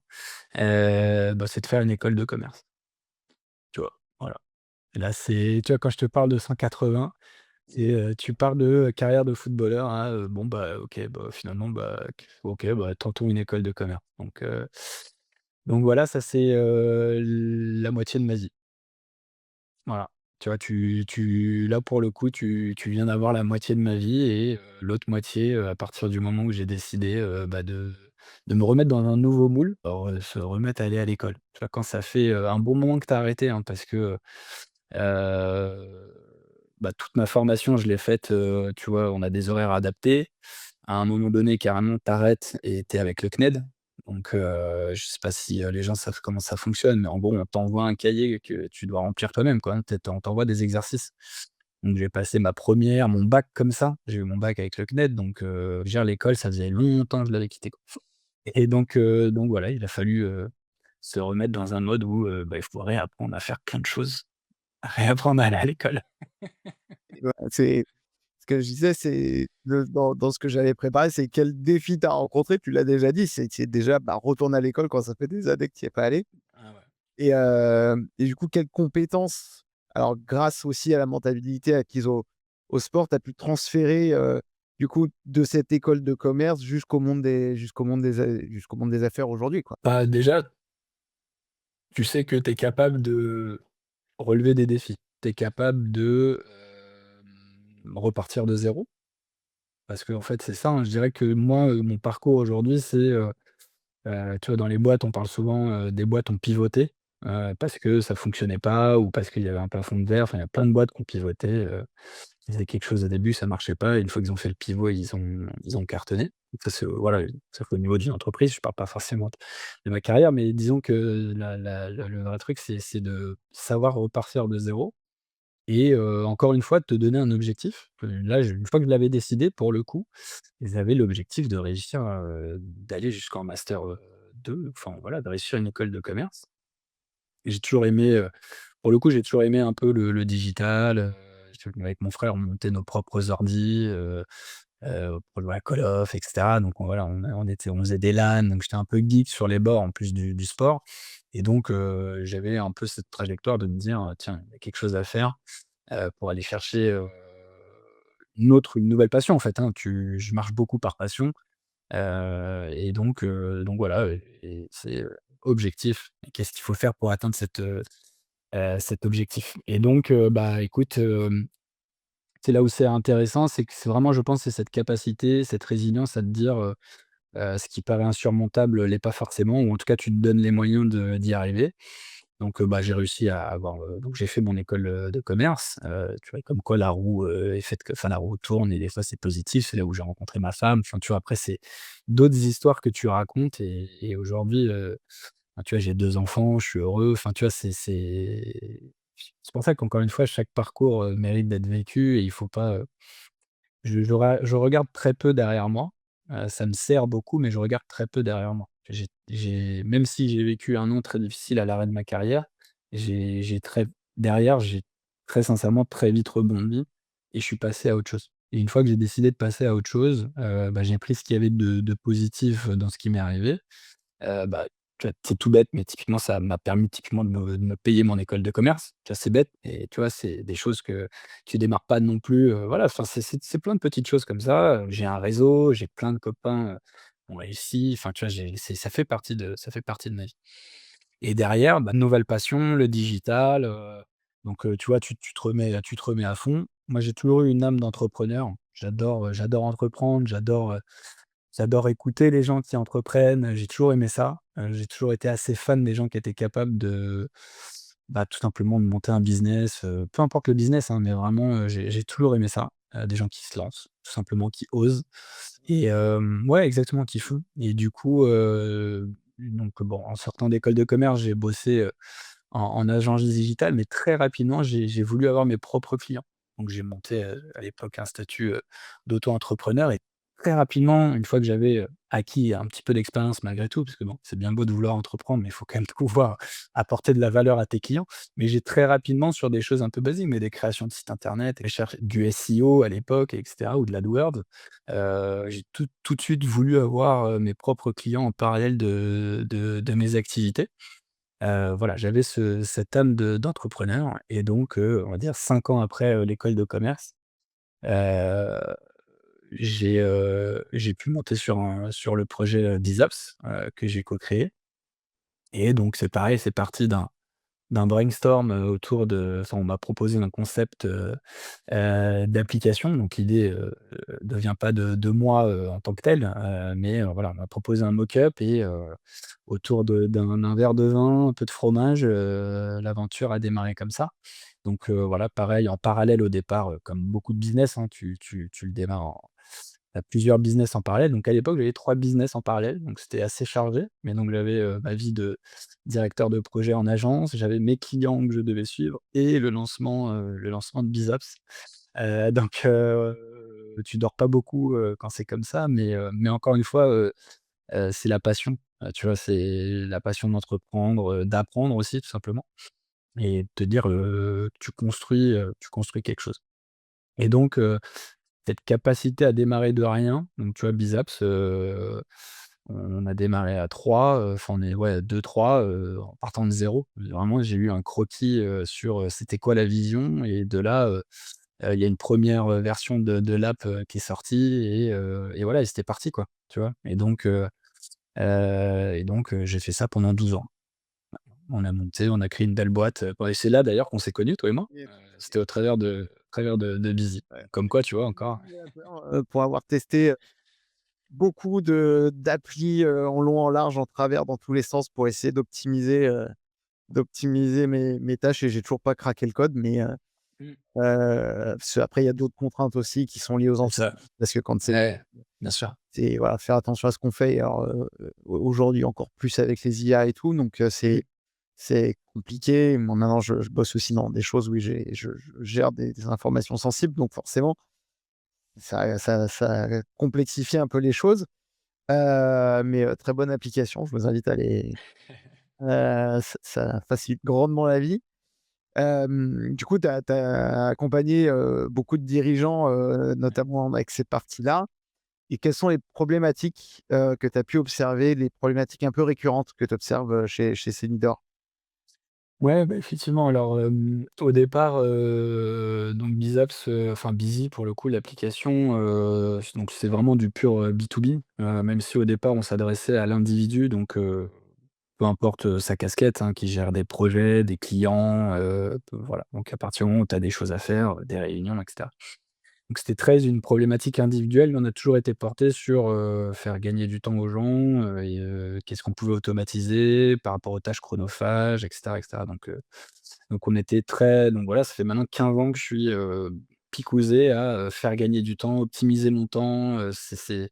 bah, c'est de faire une école de commerce, tu vois? Voilà. Et là, tu vois, quand je te parle de 180 et tu parles de, carrière de footballeur, hein, bon, bah, OK, bah, finalement, bah, OK, bah, tentons une école de commerce. Donc voilà, ça c'est, la moitié de ma vie. Voilà. Tu vois, là, pour le coup, tu viens d'avoir la moitié de ma vie et l'autre moitié, à partir du moment où j'ai décidé, bah, de me remettre dans un nouveau moule, se remettre à aller à l'école. Tu vois, quand ça fait, un bon moment que tu as arrêté, hein, parce que, bah, toute ma formation, je l'ai faite, tu vois, on a des horaires adaptés. À un moment donné, carrément, tu arrêtes et tu es avec le CNED. Donc, je sais pas si, les gens savent comment ça fonctionne, mais en gros, on t'envoie un cahier que tu dois remplir toi-même, quoi, hein. On t'envoie des exercices. Donc j'ai passé mon bac comme ça. J'ai eu mon bac avec le CNED, donc, je veux dire l'école, ça faisait longtemps que je l'avais quitté, quoi. Et donc voilà, il a fallu, se remettre dans un mode où, bah, il faut réapprendre à faire plein de choses, réapprendre à aller à l'école. Et ouais, c'est ce que je disais, c'est dans ce que j'avais préparé, c'est quel défi tu as rencontré? Tu l'as déjà dit, c'est déjà, bah, retourner à l'école quand ça fait des années que tu y es pas allé Ah ouais. et du coup, quelles compétences, alors grâce aussi à la mentalité acquise au sport, tu as pu transférer, du coup, de cette école de commerce jusqu'au monde des affaires aujourd'hui, quoi? Bah, déjà, tu sais que tu es capable de relever des défis. Tu es capable de, repartir de zéro. Parce qu'en fait, c'est ça, hein, je dirais que moi, mon parcours aujourd'hui, c'est, tu vois, dans les boîtes, on parle souvent, des boîtes ont pivoté, parce que ça fonctionnait pas ou parce qu'il y avait un plafond de verre. Enfin, il y a plein de boîtes qui ont pivoté, ils faisaient quelque chose au début, ça marchait pas et une fois qu'ils ont fait le pivot, ils ont cartonné. Donc ça, c'est, voilà, ça fait au niveau d'une entreprise, je parle pas forcément de ma carrière, mais disons que le vrai truc, c'est de savoir repartir de zéro et encore une fois, de te donner un objectif. Là, une fois que je l'avais décidé, pour le coup, j'avais l'objectif de réussir, d'aller jusqu'en master, 2, enfin voilà, de réussir une école de commerce. Et j'ai toujours aimé, pour le coup, j'ai toujours aimé un peu le digital, avec mon frère, on montait nos propres ordis, pour jouer à Call of et cetera. Donc voilà, on faisait des LAN, donc j'étais un peu geek sur les bords en plus du sport et donc j'avais un peu cette trajectoire de me dire: «Tiens, il y a quelque chose à faire», pour aller chercher, une nouvelle passion en fait, hein. Je marche beaucoup par passion, et donc voilà, et c'est, objectif. Qu'est-ce qu'il faut faire pour atteindre cet objectif? Et donc bah, écoute, c'est là où c'est intéressant, c'est que c'est vraiment, je pense, c'est cette capacité, cette résilience à te dire, ce qui paraît insurmontable l'est pas forcément, ou en tout cas, tu te donnes les moyens d'y arriver. Donc, bah, j'ai réussi à avoir, donc j'ai fait mon école, de commerce, tu vois? Comme quoi la roue, est faite que enfin la roue tourne et des fois c'est positif. C'est là où j'ai rencontré ma femme. Enfin, tu vois? Après c'est d'autres histoires que tu racontes et aujourd'hui, enfin, tu vois? J'ai 2 enfants, je suis heureux. Enfin, tu vois? C'est pour ça qu'encore une fois, chaque parcours, mérite d'être vécu et il faut pas, je regarde très peu derrière moi, ça me sert beaucoup, mais je regarde très peu derrière moi. Même si j'ai vécu un an très difficile à l'arrêt de ma carrière, j'ai très sincèrement très vite rebondi et je suis passé à autre chose. Et une fois que j'ai décidé de passer à autre chose, bah, j'ai pris ce qu'il y avait de positif dans ce qui m'est arrivé. Bah, tu vois, c'est tout bête, mais typiquement, ça m'a permis typiquement de me payer mon école de commerce. Tu vois, c'est bête et tu vois, c'est des choses que tu démarres pas non plus, voilà, enfin, c'est plein de petites choses comme ça, j'ai un réseau, j'ai plein de copains, qui ont réussi, enfin, tu vois, ça fait partie de ma vie. Et derrière, bah, nouvelle passion, le digital, donc tu vois, tu te remets à fond. Moi, j'ai toujours eu une âme d'entrepreneur. J'adore entreprendre, j'adore écouter les gens qui entreprennent, j'ai toujours aimé ça. J'ai toujours été assez fan des gens qui étaient capables de, bah, tout simplement de monter un business, peu importe le business, hein, mais vraiment, j'ai toujours aimé ça. Des gens qui se lancent, tout simplement, qui osent et ouais, exactement, qui font et du coup, donc bon, en sortant d'école de commerce, j'ai bossé, en agence digitale, mais très rapidement, j'ai voulu avoir mes propres clients. Donc j'ai monté, à l'époque un statut, d'auto-entrepreneur et très rapidement, une fois que j'avais, acquis un petit peu d'expérience malgré tout, parce que bon, c'est bien beau de vouloir entreprendre, mais il faut quand même pouvoir apporter de la valeur à tes clients. Mais j'ai très rapidement sur des choses un peu basiques, mais des créations de sites internet, recherche du SEO à l'époque et cetera ou de l'AdWords, j'ai tout de suite voulu avoir, mes propres clients en parallèle de mes activités. Voilà, j'avais cette âme d'entrepreneur et donc on va dire 5 ans après, l'école de commerce, heu, j'ai pu monter sur le projet, Bizaps, que j'ai co-créé et donc c'est pareil, c'est parti d'un brainstorm, autour de enfin, on m'a proposé un concept, d'application. Donc l'idée, ne vient pas de moi, en tant que tel, mais voilà, on m'a proposé un mock-up et autour d'un verre de vin, un peu de fromage, l'aventure a démarré comme ça. Donc voilà, pareil, en parallèle au départ, comme beaucoup de business, hein, tu le démarres tu plusieurs business en parallèle. Donc à l'époque, j'avais 3 business en parallèle, donc c'était assez chargé. Mais donc j'avais, ma vie de directeur de projet en agence, j'avais mes clients que je devais suivre et le lancement de Bizaps. Donc tu dors pas beaucoup, quand c'est comme ça, mais encore une fois, c'est la passion, tu vois? C'est la passion d'entreprendre, d'apprendre aussi tout simplement et de te dire, tu construis quelque chose et donc cette capacité à démarrer de rien, donc tu vois Bizaps, on a démarré à 3, enfin on est ouais 2-3, en partant de zéro. Vraiment j'ai eu un croquis, sur, c'était quoi la vision et de là, il y a une première version de l'app, qui est sortie et voilà et c'était parti quoi, tu vois? Et donc j'ai fait ça pendant 12 ans. On a monté, on a créé une belle boîte, bah et c'est là d'ailleurs qu'on s'est connus toi et moi. Et C'était au travers de travers de Busy. Ouais. Comme quoi, tu vois, encore. Pour avoir testé beaucoup d'applis, en long, en large, en travers, dans tous les sens pour essayer d'optimiser mes tâches et j'ai toujours pas craqué le code mais Mmh. parce qu'après il y a d'autres contraintes aussi qui sont liées aux C'est entreprises ça. parce que quand Ouais, bien sûr. c'est voilà, faire attention à ce qu'on fait et alors, aujourd'hui encore plus avec les IA et tout donc Mmh. c'est compliqué. Moi maintenant je bosse aussi dans des choses où je gère des informations sensibles donc forcément ça complexifie un peu les choses, mais très bonne application. Je vous invite à les ça facilite grandement la vie. Du coup, tu as accompagné, beaucoup de dirigeants, notamment avec ces parties-là et quelles sont les problématiques, que tu as pu observer, les problématiques un peu récurrentes que tu observes, chez ces leaders? Ouais, bah, effectivement, alors, au départ, donc Bizaps, enfin Busy pour le coup, l'application, donc c'est vraiment du pur, B2B, même si au départ on s'adressait à l'individu, donc peu importe, sa casquette, hein, qui gère des projets, des clients, voilà. Donc à partir du moment où tu as des choses à faire, des réunions et cetera. Donc c'était très une problématique individuelle, mais on a toujours été porté sur, faire gagner du temps aux gens, et qu'est-ce qu'on pouvait automatiser par rapport aux tâches chronophages et cetera. Donc on était très donc voilà, ça fait maintenant 15 ans que je suis, picousé à, faire gagner du temps, optimiser mon temps, ça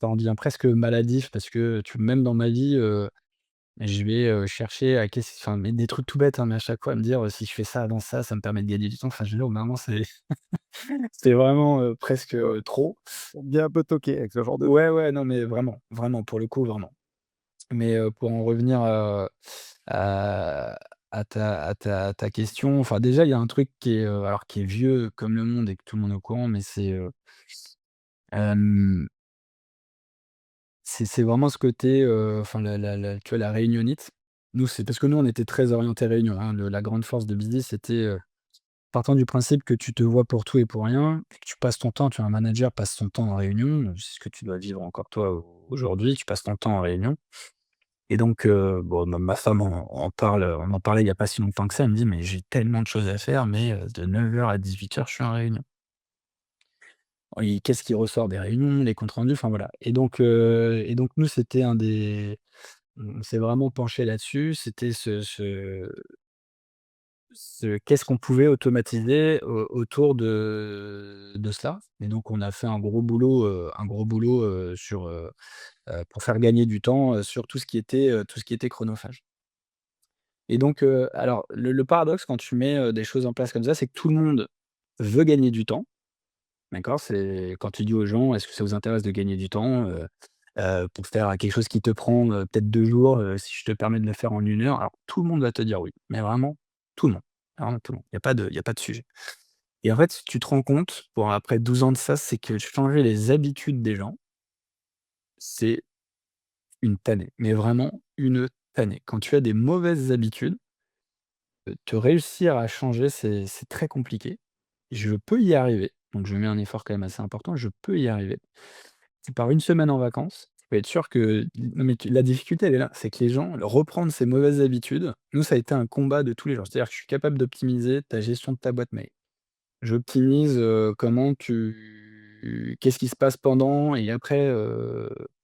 en devient presque maladif parce que tu même dans ma vie, je vais, chercher à qu'est-ce enfin, mais des trucs tout bêtes, hein, mais à chaque fois me dire, «Si je fais ça dans ça, ça me permet de gagner du temps». Enfin, je veux dire, au bout d'un moment, c'est vraiment, presque, trop. Bien un peu toqué avec ce genre de Ouais, ouais, non, mais vraiment, vraiment, pour le coup, vraiment. Mais, pour en revenir, à ta question, enfin, déjà, il y a un truc qui est, alors qui est vieux comme le monde et que tout le monde est au courant, mais hem, c'est vraiment ce côté, enfin, la tu vois, la réunionnite. Nous, c'est parce que nous, on était très orientés réunion, hein. La grande force de Busy, c'était, partant du principe que tu te vois pour tout et pour rien, que tu passes ton temps tu es un manager, passe son temps en réunion, c'est ce que tu dois vivre encore toi aujourd'hui, tu passes ton temps en réunion et donc bon, ma femme en parle, on en parlait il y a pas si longtemps que ça, elle me dit: «Mais j'ai tellement de choses à faire, mais de 9 heures à 18 heures je suis en réunion». Et qu'est-ce qui ressort des réunions? Les comptes rendus, enfin voilà et donc nous, c'était un des on s'est vraiment penché là-dessus, c'était qu'est-ce qu'on pouvait automatiser autour de cela? Et donc on a fait un gros boulot, pour faire gagner du temps, sur tout ce qui était chronophage. Et donc alors le paradoxe quand tu mets, des choses en place comme ça, c'est que tout le monde veut gagner du temps, d'accord? C'est quand tu dis aux gens: «Est-ce que ça vous intéresse de gagner du temps, pour faire quelque chose qui te prend, peut-être 2 jours, si je te permets de le faire en 1 heure?» Alors tout le monde va te dire oui, mais vraiment tout le monde, vraiment tout le monde. Il y a pas de sujet. Et en fait, si tu te rends compte, bon après 12 ans de ça, c'est que changer les habitudes des gens, c'est une tannée, mais vraiment une tannée. Quand tu as des mauvaises habitudes, te réussir à changer, c'est très compliqué. Je peux y arriver, donc je mets un effort quand même assez important, je peux y arriver. Tu pars une semaine en vacances, tu peux être sûr que non mais tu la difficulté elle est là, c'est que les gens, reprendre ces mauvaises habitudes, nous ça a été un combat de tous les jours. C'est-à-dire que je suis capable d'optimiser ta gestion de ta boîte mail. J'optimise, comment tu qu'est-ce qui se passe pendant et après,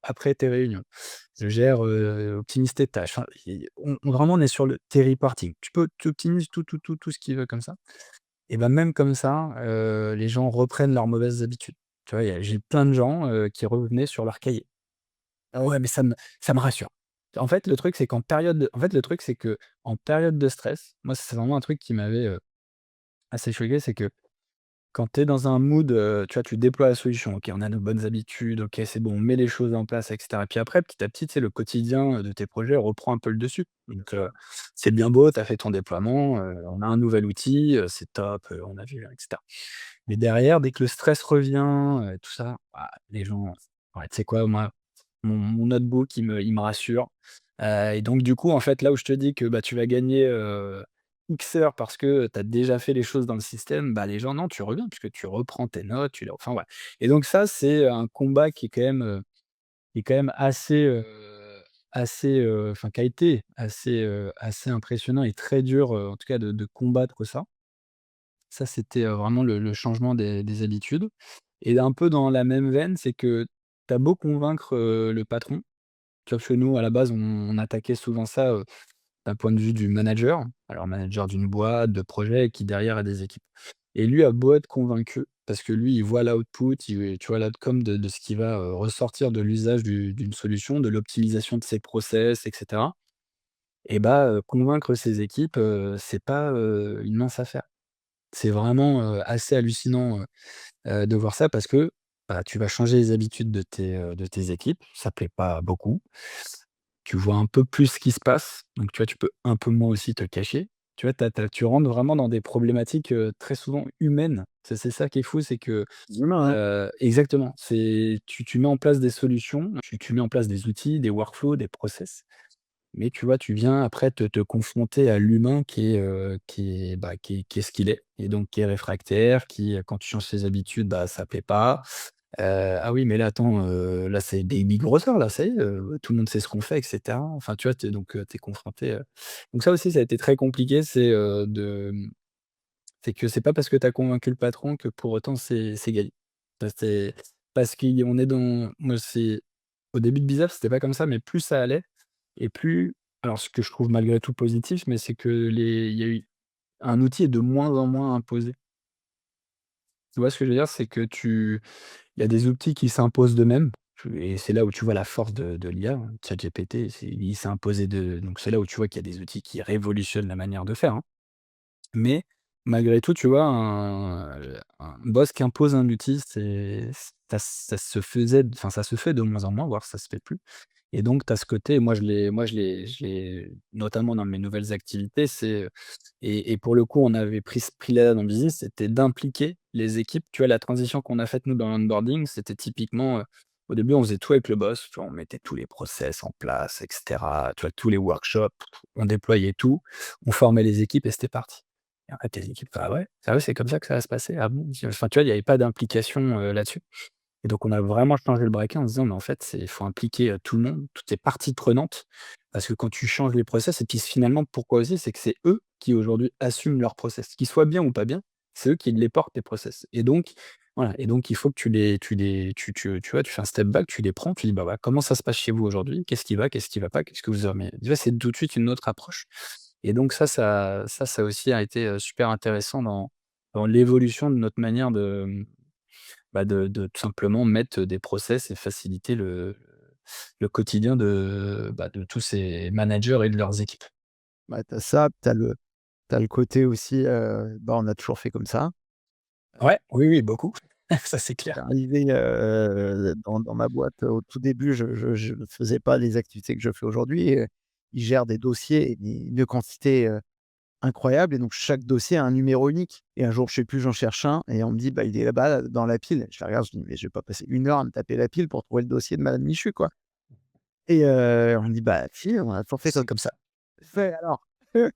après tes réunions. Je gère, optimise tes tâches. Enfin, vraiment on est sur le reporting. Tu optimises tout ce qu'il veut comme ça et ben même comme ça, les gens reprennent leurs mauvaises habitudes. Tu vois? J'ai plein de gens, qui revenaient sur leur cahier. «Ah ouais, mais ça me rassure». En fait, le truc, c'est que en période de stress, moi, c'est vraiment un truc qui m'avait, assez choqué, c'est que quand tu es dans un mood, tu vois, tu déploies la solution. OK, on a nos bonnes habitudes, OK, c'est bon, on met les choses en place et cetera. Et puis après, petit à petit, tu sais, le quotidien, de tes projets reprend un peu le dessus. Donc, c'est bien beau, tu as fait ton déploiement, on a un nouvel outil, c'est top, on a vu et cetera. Mais derrière, dès que le stress revient, tout ça, ah, les gens, ouais, tu sais quoi? Moi, mon notebook, il me rassure, et donc du coup, en fait, là où je te dis que, bah, tu vas gagner, X heures parce que tu as déjà fait les choses dans le système, bah, les gens, non, tu reviens puisque tu reprends tes notes, tu les enfin, voilà. Et donc ça, c'est un combat qui est quand même assez, enfin, qui a été assez, assez impressionnant et très dur, en tout cas de combattre ça. Ça, c'était, vraiment le changement des habitudes et un peu dans la même veine, c'est que tu as beau convaincre, le patron, tu vois? Parce que nous, à la base, on attaquait souvent ça, d'un point de vue du manager, alors manager d'une boîte, de projet qui derrière a des équipes et lui a beau être convaincu, parce que lui, il voit l'output, tu vois l'outcome de ce qui va, ressortir de l'usage d'une solution, de l'optimisation de ses process et cetera et bah, convaincre ses équipes, c'est pas, une mince affaire. C'est vraiment, assez hallucinant, de voir ça parce que, bah, tu vas changer les habitudes de tes équipes, ça plaît pas beaucoup. Tu vois un peu plus ce qui se passe, donc tu vois, tu peux un peu moins aussi te cacher. Tu vois, tu rentres vraiment dans des problématiques, très souvent humaines. C'est ça qui est fou, c'est que Humain, hein. exactement, c'est tu mets en place des solutions, tu mets en place des outils, des workflows, des process, mais tu vois, tu viens après te confronter à l'humain qui est ce qu'il est et donc qui est réfractaire, quand tu changes ses habitudes, bah, ça plaît pas. Ah oui, mais là, attends, là, c'est des big brothers, là, ça y est, tout le monde sait ce qu'on fait et cetera. Enfin, tu vois, tu es confronté, donc ça aussi, ça a été très compliqué, c'est que c'est pas parce que tu as convaincu le patron que pour autant c'est gagné. Ça, c'est parce qu'on est dans moi, c'est au début de Bizap, c'était pas comme ça, mais plus ça allait et plus alors ce que je trouve malgré tout positif, mais c'est que il y a eu un outil est de moins en moins imposé. Tu vois ce que je veux dire? C'est que il y a des outils qui s'imposent d'eux-mêmes et c'est là où tu vois la force de l'IA, hein. ChatGPT, il s'est imposé donc c'est là où tu vois qu'il y a des outils qui révolutionnent la manière de faire, hein. Mais malgré tout, tu vois, un boss qui impose un outil, ça se faisait ça se fait de moins en moins, voire ça se fait plus et donc tu as ce côté, moi je l'ai notamment dans mes nouvelles activités, et pour le coup, on avait pris ce pli-là dans le business, c'était d'impliquer les équipes. Tu vois, la transition qu'on a faite nous dans l'onboarding, c'était typiquement, au début, on faisait tout avec le boss, tu vois? On mettait tous les process en place et cetera, tu vois? Tous les workshops, on déployait tout, on formait les équipes et c'était parti. Et en fait, les équipes: «Ah ouais? Sérieux, c'est comme ça que ça va se passer? Ah bon?» Enfin, tu vois, il y avait pas d'implication, là-dessus et donc on a vraiment changé le braquet en se disant: «Mais en fait, il faut impliquer, tout le monde, toutes les parties prenantes». Parce que quand tu changes les process et puis finalement, pourquoi aussi? C'est que c'est eux qui aujourd'hui assument leurs process. Qu'ils soient bien ou pas bien, c'est eux qui les portent tes process et donc voilà et donc il faut que tu vois, tu fais un step back, tu les prends, tu dis: «Bah, voilà, comment ça se passe chez vous aujourd'hui? Qu'est-ce qui va? Qu'est-ce qui va pas? Qu'est-ce que vous aimez?» Tu vois, c'est tout de suite une autre approche et donc ça aussi a été, super intéressant dans l'évolution de notre manière de tout simplement mettre des process et faciliter le quotidien de tous ces managers et de leurs équipes. Bah, tu ça, t'as le côté aussi, bah, on a toujours fait comme ça. Ouais, oui, oui, beaucoup. Ça, c'est clair. Arrivé, dans ma boîte, au tout début, je ne faisais pas les activités que je fais aujourd'hui, ils gèrent des dossiers et une quantité, incroyable et donc chaque dossier a un numéro unique et un jour, je sais plus, j'en cherche un et on me dit: «Bah, il est là-bas, dans la pile». Je les regarde, je dis: «Mais je vais pas passer 1 heure à me taper la pile pour trouver le dossier de madame Michu, quoi» et on me dit: «Bah, si, on a toujours fait C'est comme comme ça. ça». Je fais: «Alors,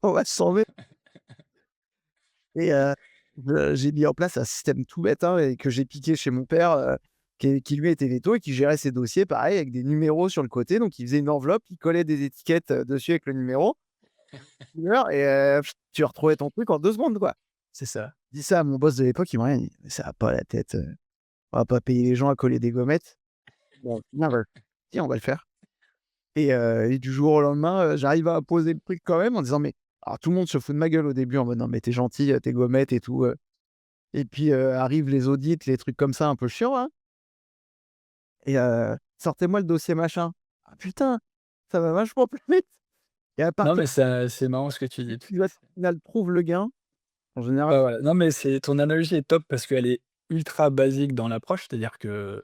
on va se sauver» et j'ai mis en place un système tout bête, hein et que j'ai piqué chez mon père, qui lui était véto et qui gérait ses dossiers pareil avec des numéros sur le côté. Donc il faisait une enveloppe, il collait des étiquettes, dessus avec le numéro et tu retrouvais ton truc en 2 secondes, quoi. C'est ça. Je dis ça à mon boss de l'époque, il me regarde, il dit: «Mais ça a pas la tête, on va pas payer les gens à coller des gommettes». Bon, never. Si, on va le faire et du jour au lendemain, j'arrive à poser le truc quand même en disant: «Mais» alors tout le monde se fout de ma gueule au début en mode: «Non mais tu es gentil, tes gommettes et tout», et puis, arrivent les audits, les trucs comme ça un peu chiants, hein et «Sortez-moi le dossier machin». Ah putain, ça va vachement plus vite et à Non, partir mais ça c'est marrant ce que tu dis. du final trouve le gain, en général Ouais, voilà. Non, mais c'est ton analogie est top parce qu'elle est ultra basique dans l'approche, c'est-à-dire que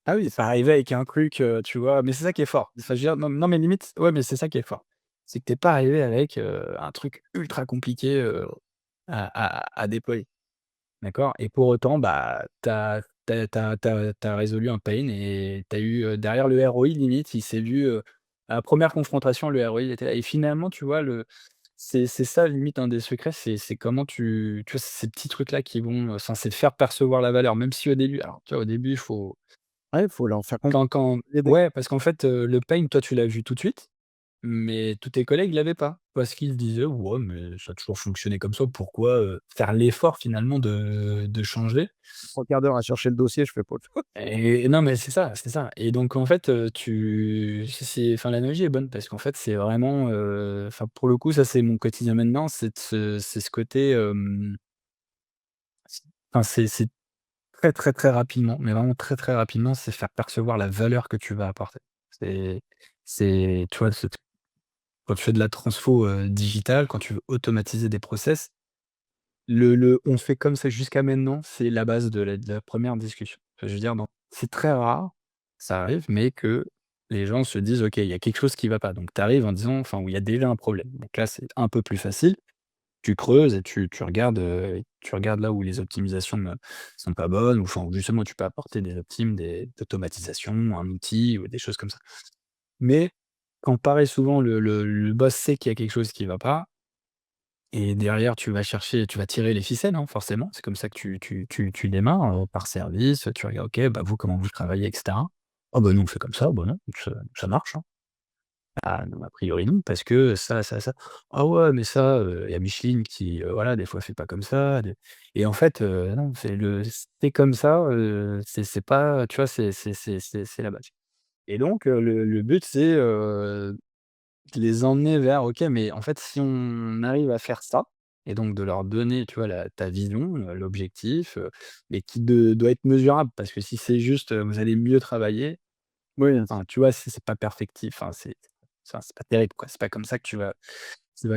ah tu oui, pas arrivé avec un truc, tu vois? Mais c'est ça qui est fort. Enfin, je veux dire, non, non, mais limite, ouais, mais c'est ça qui est fort. C'est que tu pas arrivé avec, un truc ultra compliqué, à déployer. D'accord? Et pour autant, bah, tu as résolu un pain et tu as eu, derrière le ROI limite, il s'est vu, à la première confrontation, le ROI il était là et finalement, tu vois, c'est ça limite un des secrets, c'est comment tu vois, c'est ces petits trucs-là qui vont, c'est de faire percevoir la valeur, même si au début alors, tu vois, au début, il faut ouais, faut leur faire comprendre quand les bêtes. ouais, parce qu'en fait, le pain, toi, tu l'as vu tout de suite mais tous tes collègues l'avaient pas. Parce qu'ils se disaient: «Ouais, mais ça a toujours fonctionné comme ça, pourquoi, faire l'effort finalement de changer?» 3/4 d'heure à chercher le dossier, je fais pas autre chose. Et non, mais c'est ça et donc en fait, tu c'est enfin l'analogie est bonne parce qu'en fait, c'est vraiment, enfin pour le coup, ça c'est mon quotidien maintenant, c'est ce côté, c enfin c'est très, très, très rapidement, mais vraiment très, très rapidement, c'est faire percevoir la valeur que tu vas apporter. C'est tu vois, quand tu fais de la transfo, digitale, quand tu veux automatiser des process, le «on fait comme ça jusqu'à maintenant», c'est la base de la 1re discussion. Enfin, je veux dire, c'est très rare, ça arrive, mais que les gens se disent: «OK, il y a quelque chose qui va pas». Donc tu arrives en disant enfin, où il y a déjà un problème. Donc là, c'est un peu plus facile. Tu creuses et tu regardes là où les optimisations ne sont pas bonnes ou enfin, où justement tu peux apporter des optimes, des automatisations, un outil ou des choses comme ça. Mais quand pareil souvent le boss sait qu'il y a quelque chose qui va pas et derrière tu vas tirer les ficelles, hein, forcément. C'est comme ça que tu démarres, par service, tu regardes: «OK, bah, vous comment vous travaillez?» et cetera. «Ah bah, nous on fait comme ça». «Bah non, ça marche, hein». «Ah non, a priori non, parce que ça». «Ah ouais, mais ça, il y a Micheline qui, voilà, des fois fait pas comme ça, de» et en fait, non, c'est comme ça, c'est pas tu vois, c'est la base et donc le but c'est, de les emmener vers OK, mais en fait, si on arrive à faire ça et donc de leur donner, tu vois, ta vision, l'objectif, mais qui doit être mesurable parce que si c'est juste, vous allez mieux travailler, Oui, bien sûr. enfin, tu vois, c'est pas perfectif, enfin, c'est pas terrible, quoi. C'est pas comme ça que tu vas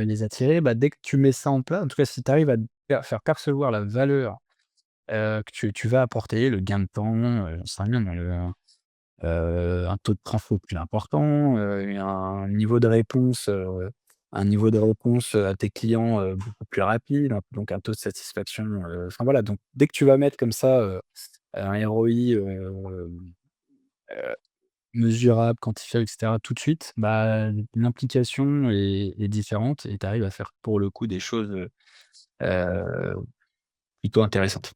les attirer. Bah, dès que tu mets ça en place, en tout cas, si tu arrives à te faire percevoir la valeur, que tu vas apporter, le gain de temps, j'en sais rien, un taux de transfo plus important, et un niveau de réponse, à tes clients, beaucoup plus rapide, donc un taux de satisfaction, enfin voilà, donc dès que tu vas mettre comme ça, un ROI, mesurable, quantifiable et cetera tout de suite, bah, l'implication est différente et tu arrives à faire pour le coup des choses, heu, plutôt intéressantes,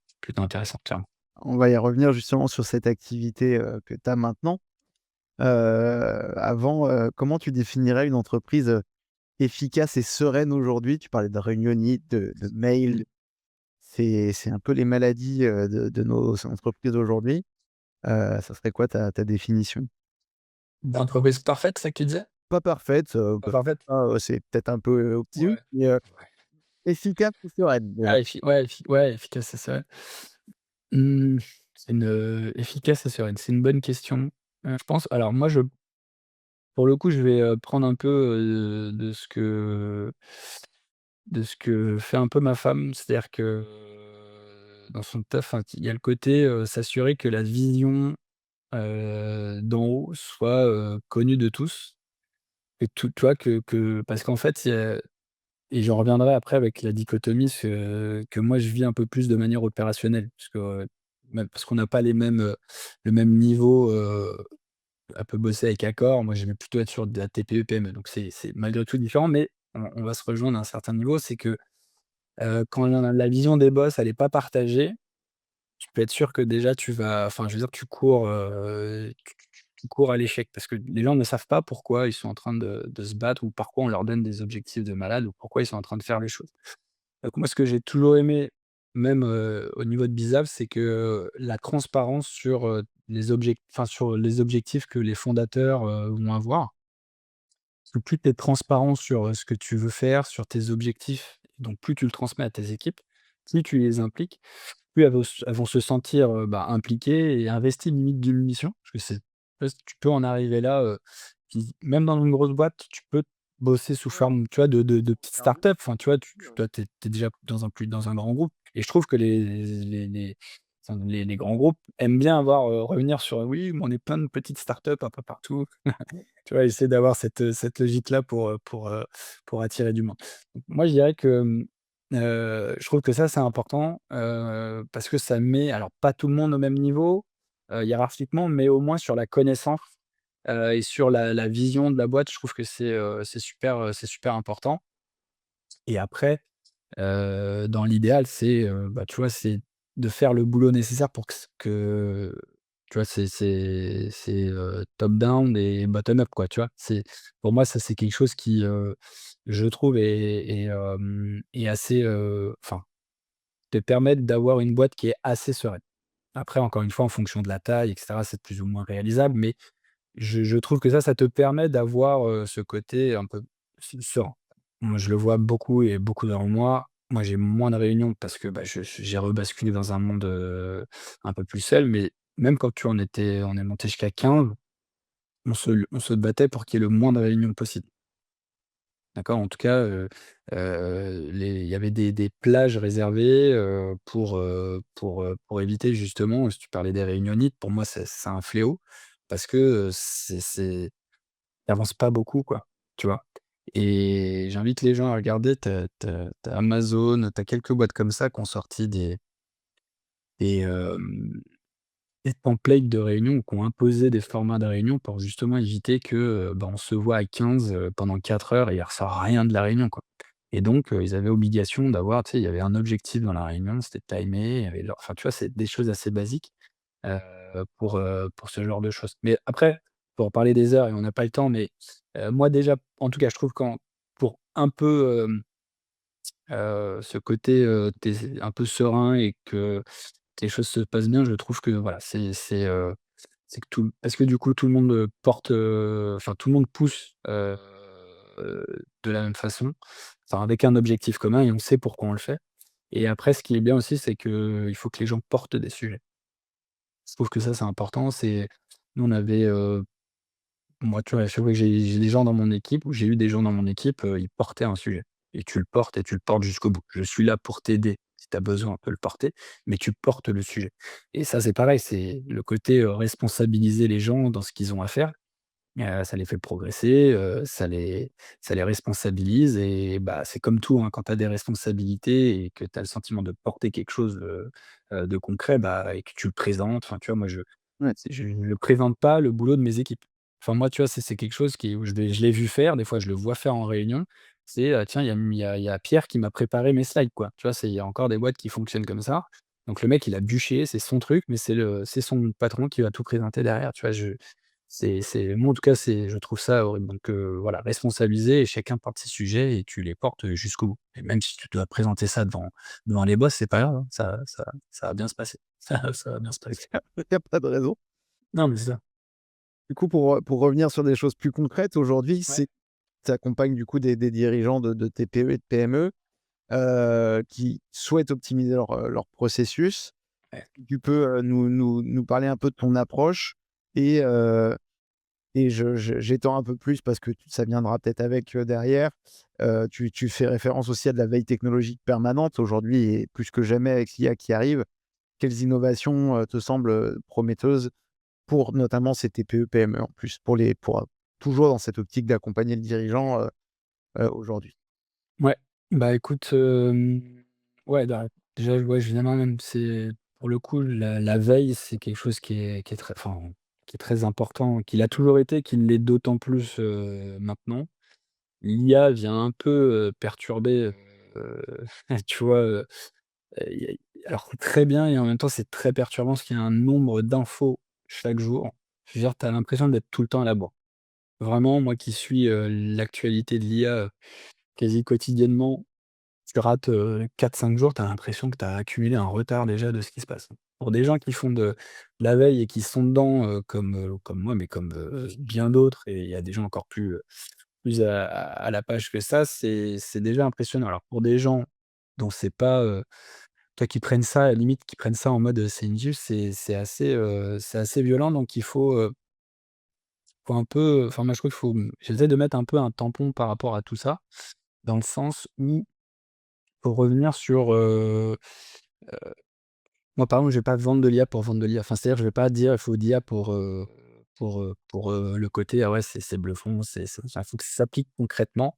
clairement. On va y revenir justement sur cette activité, que tu as maintenant. Avant, comment tu définirais une entreprise, efficace et sereine aujourd'hui? Tu parlais de réunionnite, de mail. C'est un peu les maladies, de nos entreprises aujourd'hui. Ça serait quoi ta définition? D'entreprise parfaite, c'est ça que tu disais? Pas parfaite, Pas parfaite? c'est peut-être un peu, optimiste, Ouais. mais, Ouais. efficace et sereine déjà. Ah ouais, efficace et sereine. Mmh, c'est une, efficace et sereine, c'est une bonne question. Je pense alors moi pour le coup, je vais, prendre un peu, de ce que fait un peu ma femme. C'est-à-dire que, dans son taf, enfin, il y a le côté, s'assurer que la vision, d'en haut soit, connue de tous et tout tu vois? Que parce qu'en fait, il y a et j'en reviendrai après avec la dichotomie que moi je vis un peu plus de manière opérationnelle. Parce que, même parce qu'on n'a pas le même niveau, elle peut bosser avec Accor, moi je vais plutôt être sur de la TPE-PME, donc c'est malgré tout différent, mais on va se rejoindre à un certain niveau. C'est que, quand la vision des boss elle est pas partagée, tu peux être sûr que déjà tu vas enfin je veux dire tu cours à l'échec parce que les gens ne savent pas pourquoi ils sont en train de se battre ou pourquoi on leur donne des objectifs de malade ou pourquoi ils sont en train de faire les choses. Donc moi, ce que j'ai toujours aimé, même, au niveau de Bizav, c'est que, la transparence sur, sur les objectifs que les fondateurs, vont avoir. Parce que plus tu es transparent sur, ce que tu veux faire, sur tes objectifs, donc plus tu le transmets à tes équipes, plus tu les impliques, plus elles vont se sentir, bah, impliquées et investies limite d'une mission. Parce que parce que tu peux en arriver là, même dans une grosse boîte, tu peux bosser sous forme, tu vois, de petites startups. Enfin, tu vois, toi, tu es déjà dans un grand groupe et je trouve que enfin, les grands groupes aiment bien avoir, revenir sur: «Oui, mais on est plein de petites startups un peu partout». Tu vois, essayer d'avoir cette logique-là pour attirer du monde. Donc moi, je dirais que, je trouve que ça, c'est important, parce que ça met alors pas tout le monde au même niveau, hiérarchiquement, mais au moins sur la connaissance, et sur la vision de la boîte, je trouve que c'est super important et après, dans l'idéal, c'est, bah, tu vois, c'est de faire le boulot nécessaire pour que Tu vois? Top down et bottom up, quoi, tu vois? Pour moi, ça, c'est quelque chose qui, je trouve est assez, enfin, te permettre d'avoir une boîte qui est assez sereine. Après, encore une fois, en fonction de la taille et cetera, c'est plus ou moins réalisable, mais je trouve que ça te permet d'avoir, ce côté un peu serein. Moi, je le vois beaucoup et beaucoup dans moi. Moi, j'ai moins de réunions parce que, bah, j'ai rebasculé dans un monde, un peu plus seul, mais même quand on est monté jusqu'à 15, on se battait pour qu'il y ait le moins de réunions possible. D'accord? En tout cas, les il y avait des plages réservées, pour éviter justement, si tu parlais des réunionites, pour moi, c'est un fléau parce que, c'est tu avances pas beaucoup, quoi, tu vois? Et j'invite les gens à regarder, tu Amazon, tu as quelques boîtes comme ça qui ont sorti des, hem, des templates de réunion ou qui ont imposé des formats de réunion pour justement éviter que, bah, on se voit à 15, pendant 4 heures et il ressort rien de la réunion, quoi. Et donc, ils avaient obligation d'avoir, tu sais, il y avait un objectif dans la réunion, c'était timé, il y avait l'heure, enfin, tu vois, c'est des choses assez basiques, heu, pour ce genre de choses. Mais après, pour parler des heures et on n'a pas le temps, mais, moi déjà, en tout cas, je trouve quand pour un peu, ce côté, tu es un peu serein et que les choses se passent bien, je trouve que voilà, c'est que tout parce que du coup tout le monde, enfin tout le monde pousse, de la même façon, enfin avec un objectif commun et on sait pourquoi on le fait. Et après ce qui est bien aussi, c'est qu'il faut que les gens portent des sujets. Je trouve que ça, c'est important, nous on avait, moi, tu vois, à chaque fois que j'ai des gens dans mon équipe ou j'ai eu des gens dans mon équipe, ils portaient un sujet et tu le portes jusqu'au bout. Je suis là pour t'aider. Si tu as besoin, on peut le porter, mais tu portes le sujet. Et ça, c'est pareil, c'est le côté, responsabiliser les gens dans ce qu'ils ont à faire. Ça les fait progresser, ça les responsabilise et bah, c'est comme tout, hein, quand tu as des responsabilités et que tu as le sentiment de porter quelque chose, de concret, bah et que tu le présentes, enfin, tu vois, moi, Ouais, je ne présente pas le boulot de mes équipes. Enfin, moi, tu vois, c'est quelque chose où je l'ai vu faire, des fois, je le vois faire en réunion. Tiens, il y a Pierre qui m'a préparé mes slides, quoi. Tu vois, il y a encore des boîtes qui fonctionnent comme ça. Donc le mec, il a bûché, c'est son truc, mais c'est son patron qui va tout présenter derrière, tu vois? Moi, en tout cas, je trouve ça horrible. Donc voilà, responsabiliser et chacun porte ses sujets et tu les portes, jusqu'au bout. Et même si tu dois présenter ça devant les boss, c'est pas grave, hein, ça va bien se passer. Ça va bien se passer. il y a pas de raison. Non, mais c'est ça. Du coup, pour revenir sur des choses plus concrètes, aujourd'hui, Ouais. tu accompagnes du coup des dirigeants de TPE et de PME, qui souhaitent optimiser leur processus. Ouais. Tu peux, nous parler un peu de ton approche et j'étends un peu plus parce que ça viendra peut-être avec, derrière. Tu fais référence aussi à de la veille technologique permanente aujourd'hui et plus que jamais avec l'IA qui arrive. Quelles innovations, te semblent, prometteuses pour notamment ces TPE, PME en plus, toujours dans cette optique d'accompagner le dirigeant, aujourd'hui? Ouais. Bah, écoute, ouais, déjà, ouais, évidemment, même c'est pour le coup, la veille, c'est quelque chose qui est très enfin, qui est très important, qui l'a toujours été, qui l'est d'autant plus, maintenant. L'IA vient un peu, perturber, tu vois, y a alors c'est très bien et en même temps, c'est très perturbant parce qu'il y a un nombre d'infos chaque jour. Je veux dire, tu as l'impression d'être tout le temps à la bourre. Vraiment, moi qui suis, l'actualité de l'IA, quasi quotidiennement, tu rates, 4-5 jours, tu as l'impression que tu as accumulé un retard déjà de ce qui se passe. Pour des gens qui font de la veille et qui sont dedans, comme moi, mais comme, bien d'autres et il y a des gens encore plus à la page que ça, c'est déjà impressionnant. Alors pour des gens dont c'est pas, toi qui prennent ça, à la limite, qui prennent ça en mode, c'est une gifle, c'est assez violent donc il faut un peu, enfin moi je trouve qu'il faut, j'essaie de mettre un peu un tampon par rapport à tout ça, dans le sens où faut revenir sur, moi par exemple, je vais pas vendre de l'IA pour vendre de l'IA. Enfin, c'est-à-dire je vais pas dire: «Il faut de l'IA pour le côté, ah ouais, c'est bluffant», enfin, faut que ça s'applique concrètement,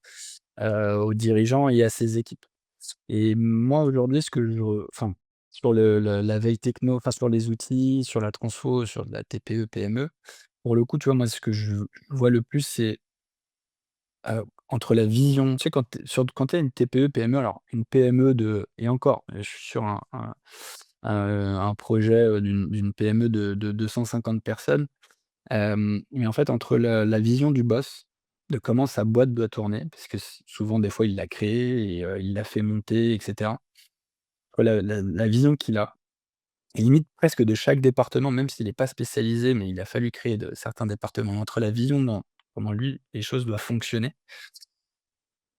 aux dirigeants et à ses équipes. Et moi aujourd'hui, ce que enfin, sur la veille techno, enfin sur les outils, sur la transfo, sur de la TPE, PME, pour le coup, tu vois, moi ce que je vois le plus, c'est, entre la vision, tu sais, quand tu es une TPE, PME, alors une PME et encore, je suis sur un projet, d'une PME de 250 personnes. Mais en fait, entre la vision du boss, de comment sa boîte doit tourner, parce que souvent, des fois, il l'a créée et il l'a fait monter et cetera. La vision qu'il a et limite presque de chaque département, même s'il est pas spécialisé, mais il a fallu créer de certains départements. Entre la vision dans comment lui, les choses doivent fonctionner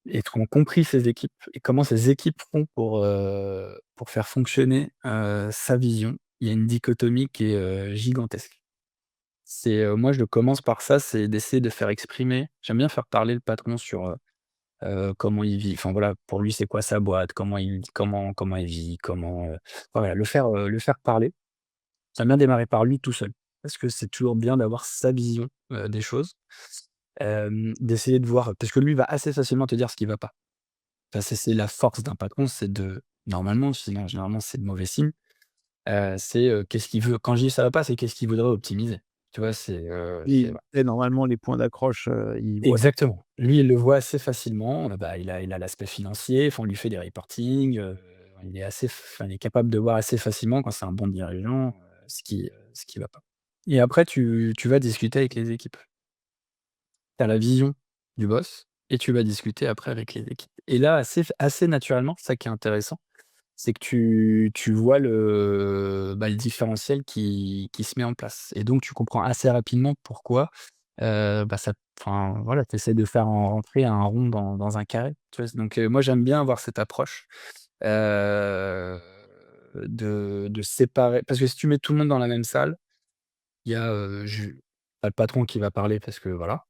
et qu'ont compris ses équipes et comment ses équipes font pour faire fonctionner, sa vision. Il y a une dichotomie qui est, gigantesque. Moi je commence par ça, c'est d'essayer de faire exprimer j'aime bien faire parler le patron sur, comment il vit, enfin voilà, pour lui c'est quoi sa boîte, comment il vit, voilà, le faire parler. J'aime bien démarrer par lui tout seul, parce que c'est toujours bien d'avoir sa vision, des choses. D'essayer de voir parce que lui va assez facilement te dire ce qui va pas. Enfin, c'est la force d'un patron, c'est de normalement, sinon généralement c'est de mauvais signe, qu'est-ce qu'il veut quand je dis: «Ça va pas», c'est qu'est-ce qu'il voudrait optimiser. Tu vois? C'est Oui, et normalement, les points d'accroche, ils voient. exactement. Lui, il le voit assez facilement, bah, il a l'aspect financier, enfin, on lui fait des reporting, il est capable de voir assez facilement quand c'est un bon dirigeant, ce qui va pas. Et après tu vas discuter avec les équipes. Tu as la vision du boss et tu vas discuter après avec les équipes. Et là, assez naturellement, c'est ça qui est intéressant, c'est que tu vois le différentiel qui se met en place et donc tu comprends assez rapidement pourquoi, ça enfin, voilà, tu essaies de faire en rentrer un rond dans un carré, tu vois? Donc moi, j'aime bien avoir cette approche, heu, de séparer parce que si tu mets tout le monde dans la même salle, il y a, tu le patron qui va parler parce que voilà,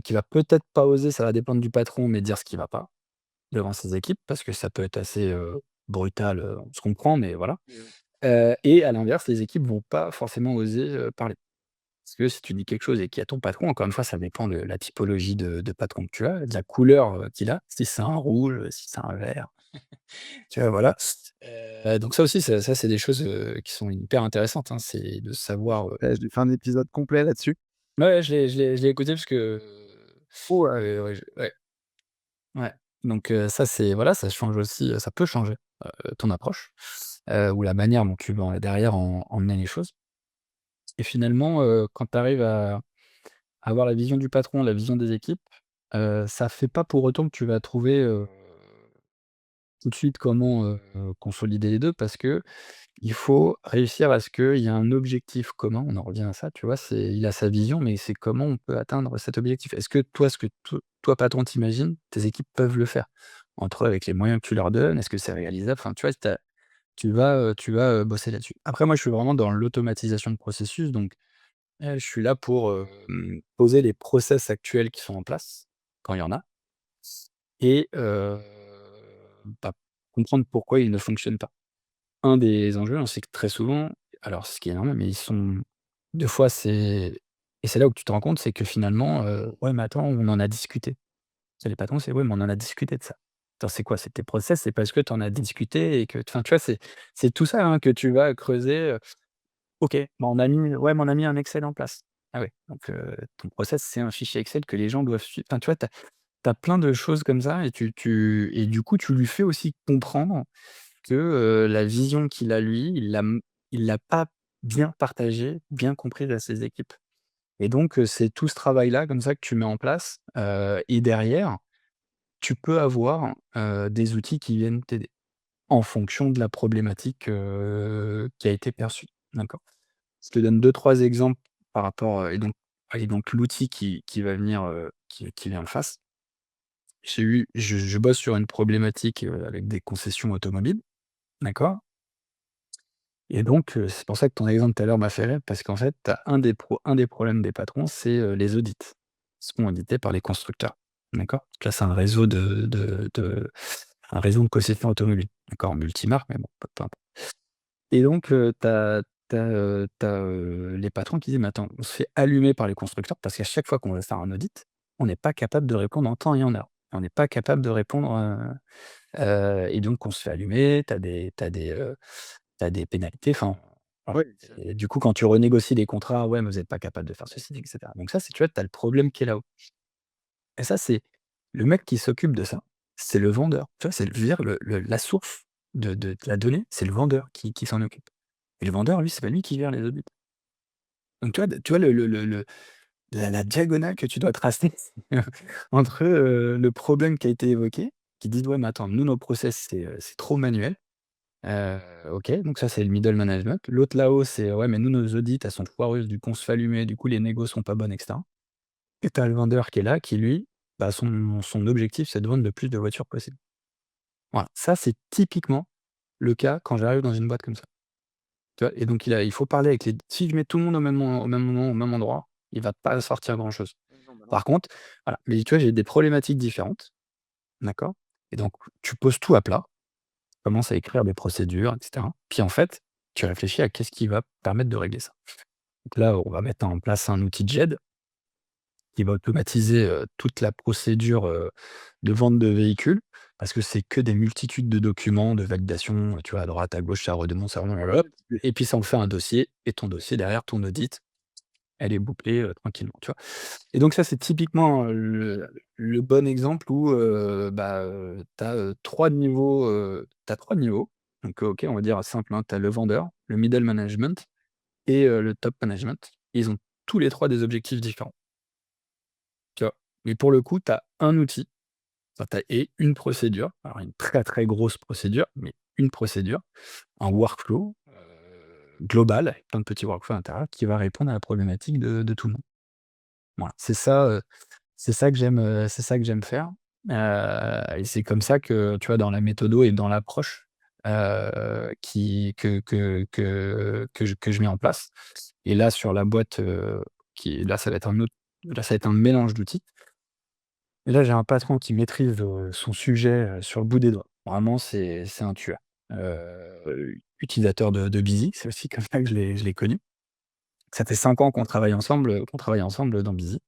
qui va peut-être pas oser, ça va dépendre du patron, mais dire ce qui va pas devant ses équipes parce que ça peut être assez, brutal, on se comprend, mais voilà. Et à l'inverse, les équipes vont pas forcément oser, parler. Parce que si tu dis quelque chose et qu'il y a ton patron, encore une fois, ça dépend de la typologie de patron que tu as, de la couleur, qu'il a, si c'est un rouge, si c'est un vert, tu vois? Voilà. Donc ça aussi, ça c'est des choses, qui sont hyper intéressantes, hein, c'est de savoir, J'ai fait un épisode complet là-dessus. ouais, je l'ai écouté parce que, Ouais. ouais, ouais, ouais. Donc ça c'est voilà, ça change aussi, ça peut changer, ton approche, ou la manière dont tu vas derrière emmener les choses. Et finalement, quand tu arrives à avoir la vision du patron, la vision des équipes, ça fait pas pour autant que tu vas trouver, tout de suite comment, consolider les 2 parce que il faut réussir à ce qu'il y ait un objectif commun. On en revient à ça, tu vois? Il a sa vision, mais c'est comment on peut atteindre cet objectif? Est-ce que toi, ce que toi patron t'imagines, tes équipes peuvent le faire? Entre eux, avec les moyens que tu leur donnes, est-ce que c'est réalisable? Enfin, tu vois? Tu vas, bosser là-dessus. Après moi, je suis vraiment dans l'automatisation de processus, donc je suis là pour, poser les process actuels qui sont en place, quand il y en a et bah, comprendre pourquoi ils ne fonctionnent pas. Un des enjeux, hein, c'est que très souvent alors ce qui est normal, mais ils sont des fois c'est là où tu te rends compte, c'est que finalement, «Ouais, mais attends, on en a discuté». C'est les patrons, c'est: «Ouais, mais on en a discuté de ça». Attends, c'est quoi? C'est tes process, c'est parce que tu en as discuté et que enfin, tu vois, c'est tout ça, hein, que tu vas creuser. OK, bah, on a mis un Excel en place. Ah ouais, donc ton process, c'est un fichier Excel que les gens doivent suivre. Enfin, tu vois, tu as plein de choses comme ça et et du coup, tu lui fais aussi comprendre que, la vision qu'il a lui, il l'a pas bien partagée, bien comprise à ses équipes. Et donc c'est tout ce travail-là comme ça que tu mets en place, et derrière, tu peux avoir, des outils qui viennent t'aider en fonction de la problématique, qui a été perçue. D'accord? Je te donne deux-trois exemples par rapport, et donc l'outil qui va venir, qui vient en face. Je bosse sur une problématique, avec des concessions automobiles, d'accord? Et donc c'est pour ça que ton exemple tout à l'heure m'a fait rire parce qu'en fait, tu as un des problèmes des patrons, c'est, les audits. Ils seront audités par les constructeurs, d'accord? Donc là, c'est un réseau de concessions automobiles, d'accord? Multimarque, mais bon, peu importe. Et donc, les patrons qui disent: «Mais attends, on se fait allumer par les constructeurs parce qu'à chaque fois qu'on va faire un audit, on n'est pas capable de répondre en temps et en heure. On n'est pas capable de répondre, et donc on se fait allumer, tu des pénalités, enfin, voilà. Oui. Et du coup, quand tu renégocies des contrats: «Ouais, mais vous êtes pas capable de faire ceci et cetera». Donc ça, c'est tu vois, tu as le problème qui est là-haut. Et ça, c'est le mec qui s'occupe de ça, c'est le vendeur. Tu vois, c'est je veux dire la source de la donnée, c'est le vendeur qui s'en occupe. Et le vendeur, lui, c'est pas lui qui gère les audits. Donc tu vois la diagonale que tu dois tracer entre, le problème qui a été évoqué, qui disent: «Ouais, mais attends, nous, nos process, c'est trop manuel». Heu, OK, donc ça, c'est le middle management. L'autre là-haut, c'est: «Ouais, mais nous, nos audits, elles sont foireuses, du coup, on se fait allumer, du coup, les négos sont pas bonnes» et cetera. Et tu as le vendeur qui est là, qui lui, bah, son objectif, c'est de vendre le plus de voitures possible. Voilà, ça, c'est typiquement le cas quand j'arrive dans une boîte comme ça. Tu vois? Et donc il faut parler avec les si je mets tout le monde au même moment, au même endroit, il va pas sortir grand chose. Non, bah, non. Par contre, voilà, mais tu vois, j'ai des problématiques différentes, d'accord? Et donc tu poses tout à plat, tu commences à écrire des procédures et cetera. Puis en fait, tu réfléchis à qu'est-ce qui va permettre de régler ça. Donc là, on va mettre en place un outil JED qui va automatiser, toute la procédure, de vente de véhicules, parce que c'est que des multitudes de documents, de validation, tu vois, à droite, à gauche, ça redemande, ça remonte, hop, et puis ça en fait un dossier et ton dossier derrière, ton audit, elle est bouclée, tranquillement, tu vois? Et donc ça, c'est typiquement, le bon exemple où, bah, tu as, 3 niveaux, tu 3 niveaux. Donc, OK, on va dire simple, hein, tu as le vendeur, le middle management et le top management. Ils ont tous les 3 des objectifs différents, tu vois? Mais pour le coup, tu as un outil. Enfin, tu et une procédure, alors une très, très grosse procédure, mais une procédure, un workflow, global avec plein de petits workflows à l'intérieur qui va répondre à la problématique de tout le monde. Voilà, c'est ça que j'aime faire, et c'est comme ça que, tu vois, dans la méthodo et dans l'approche, qui que je mets en place. Et là, sur la boîte, qui là, ça va être un autre là, ça va être un mélange d'outils. Et là, j'ai un patron qui maîtrise, son sujet, sur le bout des doigts. Vraiment, c'est un tueur. Utilisateur de Busy, c'est aussi comme ça que je l'ai connu. Ça fait 5 ans qu'on travaille ensemble dans Busy,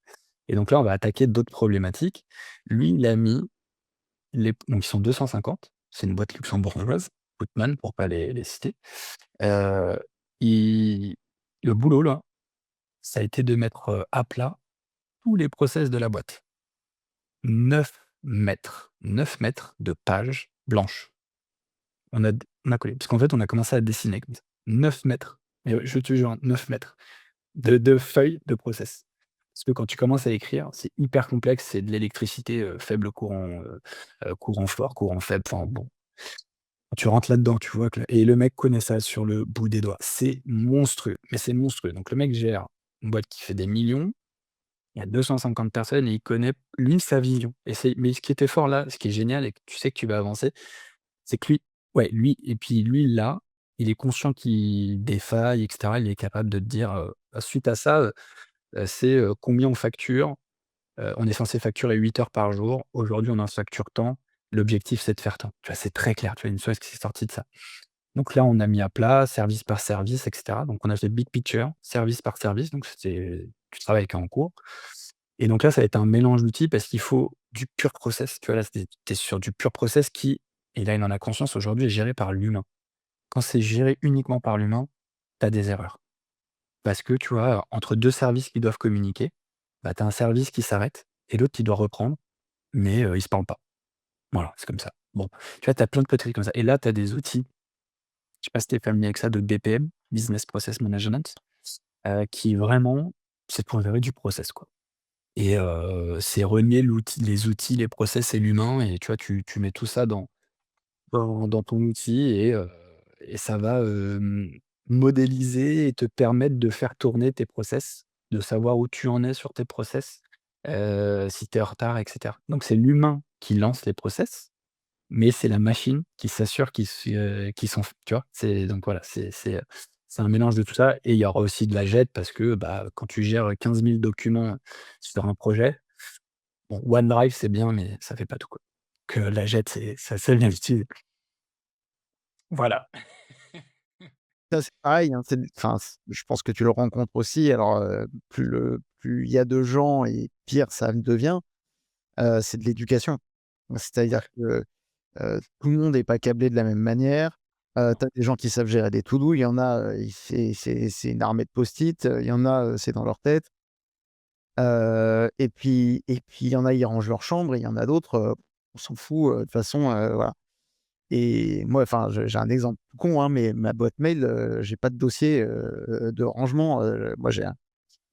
et donc là, on va attaquer d'autres problématiques. Lui, il a mis les donc ils sont 250, c'est une boîte luxembourgeoise, Putman pour pas les citer. Heu, il Le boulot là, ça a été de mettre, à plat tous les process de la boîte. 9 mètres de pages blanches. On a collé, parce qu'en fait, on a commencé à dessiner comme ça. 9 mètres, et ouais, je te jure, hein, 9 mètres de feuilles de process. Parce que quand tu commences à écrire, c'est hyper complexe, c'est de l'électricité, faible courant, courant fort, courant faible, enfin bon. Quand tu rentres là-dedans, tu vois que et le mec connaît ça sur le bout des doigts. C'est monstrueux, mais c'est monstrueux. Donc le mec gère une boîte qui fait des millions, il y a 250 personnes et il connaît, lui, sa vision. Et mais ce qui était fort là, ce qui est génial et que tu sais que tu vas avancer, c'est que lui, ouais, lui, et puis lui là, il est conscient qu'il des failles et cetera. Il est capable de te dire, suite à ça, c'est, combien on facture, on est censé facturer 8 heures par jour. Aujourd'hui, on en facture tant. L'objectif, c'est de faire tant. Tu vois, c'est très clair. Tu vois, une chose qui est sortie de ça. Donc là, on a mis à plat, service par service et cetera. Donc on a fait big picture, service par service, donc c'était du travail qui est en cours. Et donc là, ça va être un mélange d'outils parce qu'il faut du pur process. Tu vois, là, tu es sur du pur process qui, et là, il en a conscience aujourd'hui, est géré par l'humain. Quand c'est géré uniquement par l'humain, tu as des erreurs. Parce que, tu vois, entre 2 services qui doivent communiquer, bah, tu as un service qui s'arrête et l'autre qui doit reprendre, mais ils se parlent pas. Voilà, c'est comme ça. Bon, tu vois, tu as plein de petits comme ça. Et là, tu as des outils, je sais pas si tu es familier avec ça, de BPM, Business Process Management, qui vraiment, c'est pour gérer du process, quoi. Et c'est relier les outils, les process et l'humain, et tu vois, tu mets tout ça dans ton outil, et ça va, modéliser et te permettre de faire tourner tes process, de savoir où tu en es sur tes process, si tu es en retard et cetera. Donc c'est l'humain qui lance les process, mais c'est la machine qui s'assure qu'ils sont f tu vois? Donc voilà, c'est un mélange de tout ça, et il y aura aussi de la GED parce que, bah, quand tu gères 15 000 documents sur un projet, bon, OneDrive, c'est bien, mais ça fait pas tout, quoi. Que la GED, c'est bien utile. Voilà. Ça, c'est pareil, hein, enfin, je pense que tu le rencontres aussi. Alors, plus il y a de gens et pire ça le devient, c'est de l'éducation. C'est-à-dire Ouais. que, tout le monde n'est pas câblé de la même manière. Tu as des gens qui savent gérer des to do, il y en a, il c'est une armée de post-it, il y en a, c'est dans leur tête. Et puis il y en a, ils rangent leur chambre et il y en a d'autres, on s'en fout, de toute façon, voilà. Et moi, enfin, j'ai un exemple tout con, hein, mais ma boîte mail, j'ai pas de dossier, de rangement. Moi, j'ai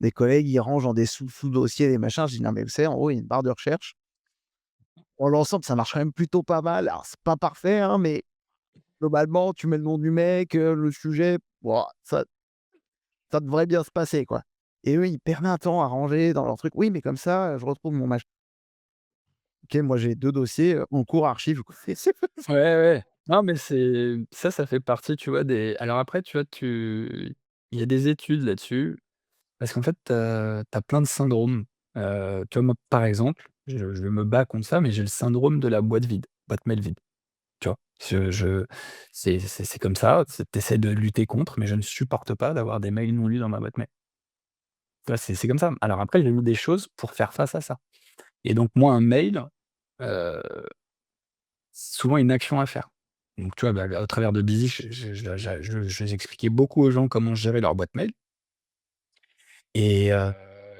des collègues, ils rangent dans des sous-dossiers, des machins. Je dis: «Non, mais vous savez, en gros, il y a une barre de recherche. Dans l'ensemble, ça marche quand même plutôt pas mal. Alors, c'est pas parfait, hein, mais globalement, tu mets le nom du mec, le sujet, bon, ça devrait bien se passer, quoi». Et eux, ils perdent un temps à ranger dans leur truc. «Oui, mais comme ça, je retrouve mon machin». OK, moi, j'ai 2 dossiers, en cours archive, quoi. Ouais, ouais. Non, mais c'est ça fait partie, tu vois, des alors après, tu vois, il y a des études là-dessus, parce qu'en fait, tu as plein de syndromes. Tu vois, moi, par exemple, je me bats contre ça, mais j'ai le syndrome de la boîte vide, boîte mail vide, tu vois? Je c'est comme ça, tu essaies de lutter contre, mais je ne supporte pas d'avoir des mails non lus dans ma boîte mail. Tu vois, c'est comme ça. Alors après, j'ai mis des choses pour faire face à ça et donc moi, un mail, heu souvent une action à faire. Donc tu vois, bah, au travers de Busy, j'expliquais beaucoup aux gens comment gérer leur boîte mail et heu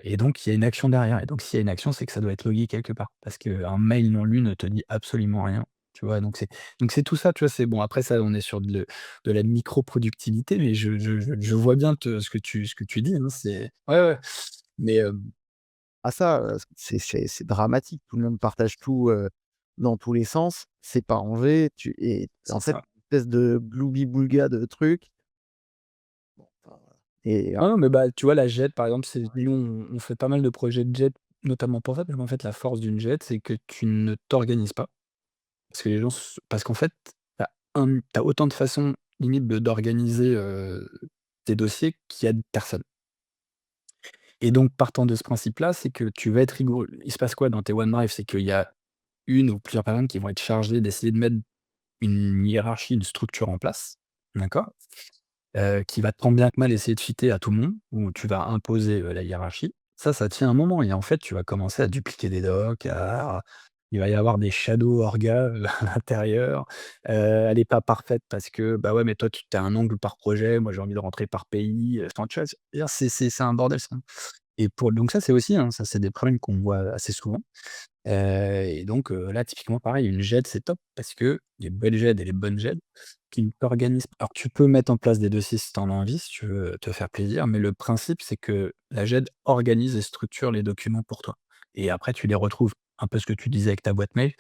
et donc il y a une action derrière et donc s'il y a une action, c'est que ça doit être logué quelque part. Parce qu'un mail non lu ne te dit absolument rien, tu vois? Donc c'est tout ça, tu vois? C'est bon, après ça, on est sur de la micro-productivité, mais je vois bien ce que tu dis, hein, c'est ouais, ouais, mais Ah ça, c'est dramatique. Tout le monde partage tout, dans tous les sens. C'est pas rangé. En c'est fait, ça. une espèce de gloubi-boulga de trucs. Enfin, et Ah non, mais bah, tu vois, la JET, par exemple, c'est nous, on fait pas mal de projets de JET, notamment pour ça, parce qu'en fait, la force d'une JET, c'est que tu ne t'organises pas. Parce que les gens parce qu'en fait, tu as autant de façons, limite, d'organiser, tes dossiers qu'il y a de personnes. Et donc, partant de ce principe-là, c'est que tu vas être rigoureux. Il se passe quoi dans tes OneDrive? C'est qu'il y a une ou plusieurs personnes qui vont être chargées d'essayer de mettre une hiérarchie, une structure en place, d'accord? Qui va tant bien que mal essayer de fitter à tout le monde, où tu vas imposer, la hiérarchie. Ça tient un moment et en fait, tu vas commencer à dupliquer des docs, il va y avoir des shadows orga, à l'intérieur. Elle est pas parfaite parce que, bah, ouais, mais toi, tu as un angle par projet, moi, j'ai envie de rentrer par pays, enfin, tu vois? C'est un bordel, ça et donc ça, c'est aussi, hein, ça, c'est des problèmes qu'on voit assez souvent. Et donc là, typiquement, pareil, une GED, c'est top parce que les belles GED et les bonnes GED qui ne t'organisent alors tu peux mettre en place des dossiers si tu en as envie, si tu veux te faire plaisir, mais le principe, c'est que la GED organise et structure les documents pour toi et après tu les retrouves, un peu ce que tu disais avec ta boîte mail,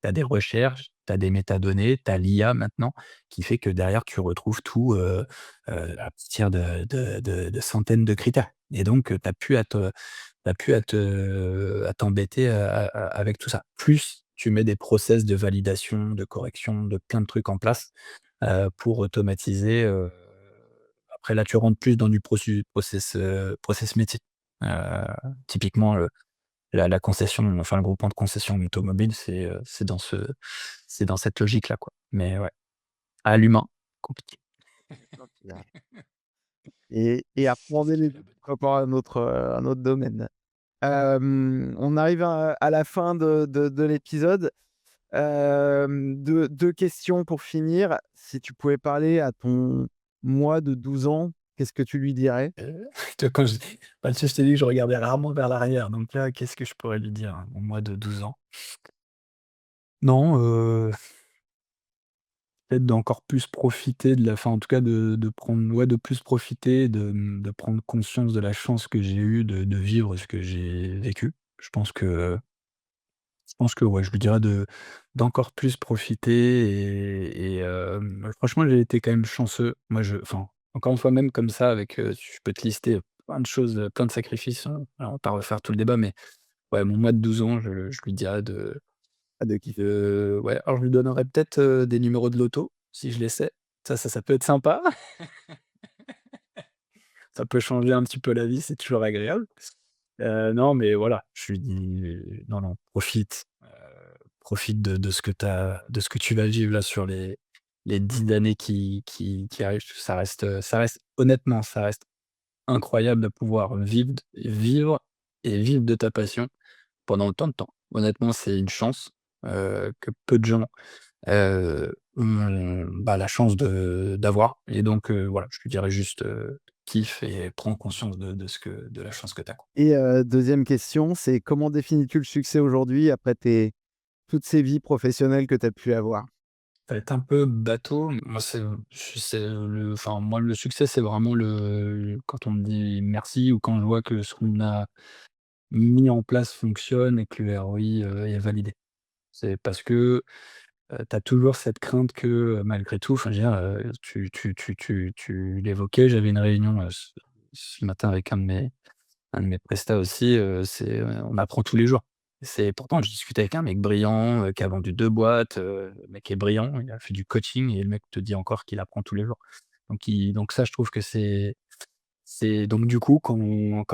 tu as des recherches, tu as des métadonnées, tu as l'IA maintenant qui fait que derrière tu retrouves tout, à partir de centaines de critères et donc tu as plus à t'embêter, avec tout ça. Plus tu mets des process de validation, de correction, de plein de trucs en place, pour automatiser, après là, tu rentres plus dans du process métier. Heu, typiquement, la concession, enfin le groupement de concession automobile, c'est dans cette logique-là, quoi. Mais ouais, à l'humain, compliqué. et appréhender les autres, pourquoi pas un autre domaine. On arrive à la fin de l'épisode. 2 questions pour finir. Si tu pouvais parler à ton moi de 12 ans, qu'est-ce que tu lui dirais? Tu vois, quand je bah, tu sais, je t'ai dit que je regardais rarement vers l'arrière, donc là, qu'est-ce que je pourrais lui dire, à mon moi de 12 ans? Non, peut-être d'encore plus profiter de la fin, en tout cas de prendre ouais, de plus profiter, de prendre conscience de la chance que j'ai eue de vivre ce que j'ai vécu. Je pense que ouais, je lui dirais d'encore plus profiter franchement, j'ai été quand même chanceux. Moi, enfin, encore une fois, même comme ça avec, je peux te lister plein de choses, plein de sacrifices, hein. Alors on va pas refaire tout le débat, mais ouais, mon moi de 12 ans, je lui dirais Ah, de kiffer. ouais, alors je lui donnerais peut-être, des numéros de loto, si je les sais. Ça peut être sympa. Ça peut changer un petit peu la vie, c'est toujours agréable. Non, mais voilà, je lui dis: «Non, non, profite de ce que de ce que tu vas vivre là sur les 10 années qui arrivent». Ça reste honnêtement, ça reste incroyable de pouvoir vivre de ta passion pendant autant de temps. Honnêtement, c'est une chance, que peu de gens bah, la chance d'avoir et donc voilà, je lui dirais juste, kiffe et prends conscience de la chance que tu as, quoi. Et 2e question, c'est comment définis-tu le succès aujourd'hui après toutes ces vies professionnelles que tu as pu avoir? va être un peu bateau. Moi, moi, le succès, c'est vraiment quand on me dit merci ou quand je vois que ce qu'on a mis en place fonctionne et que le ROI, est validé. C'est parce que, tu as toujours cette crainte que, malgré tout, enfin, je veux dire, tu l'évoquais, j'avais une réunion, ce matin avec un de mes prestats aussi, on apprend tous les jours. Pourtant je discute avec un mec brillant, qui a vendu 2 boîtes, le mec est brillant, il a fait du coaching et le mec te dit encore qu'il apprend tous les jours. Donc ça, je trouve que c'est donc du coup, quand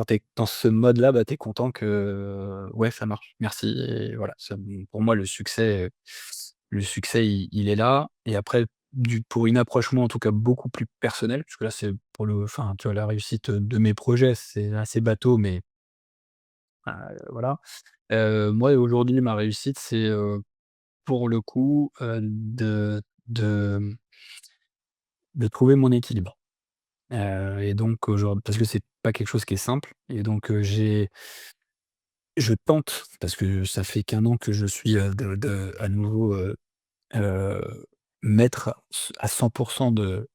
tu es dans ce mode-là, bah, tu es content que, ouais, ça marche. Merci et voilà, pour moi, le succès, il est là et après pour une approche, moi, en tout cas, beaucoup plus personnelle, parce que là, c'est enfin, tu vois, la réussite, de mes projets, c'est assez bateau, mais voilà. Moi, aujourd'hui, ma réussite, c'est, pour le coup, de trouver mon équilibre. Et donc aujourd'hui parce que c'est pas quelque chose qui est simple et donc je tente, parce que ça fait qu'1 an que je suis, à nouveau, heu, maître à 100 de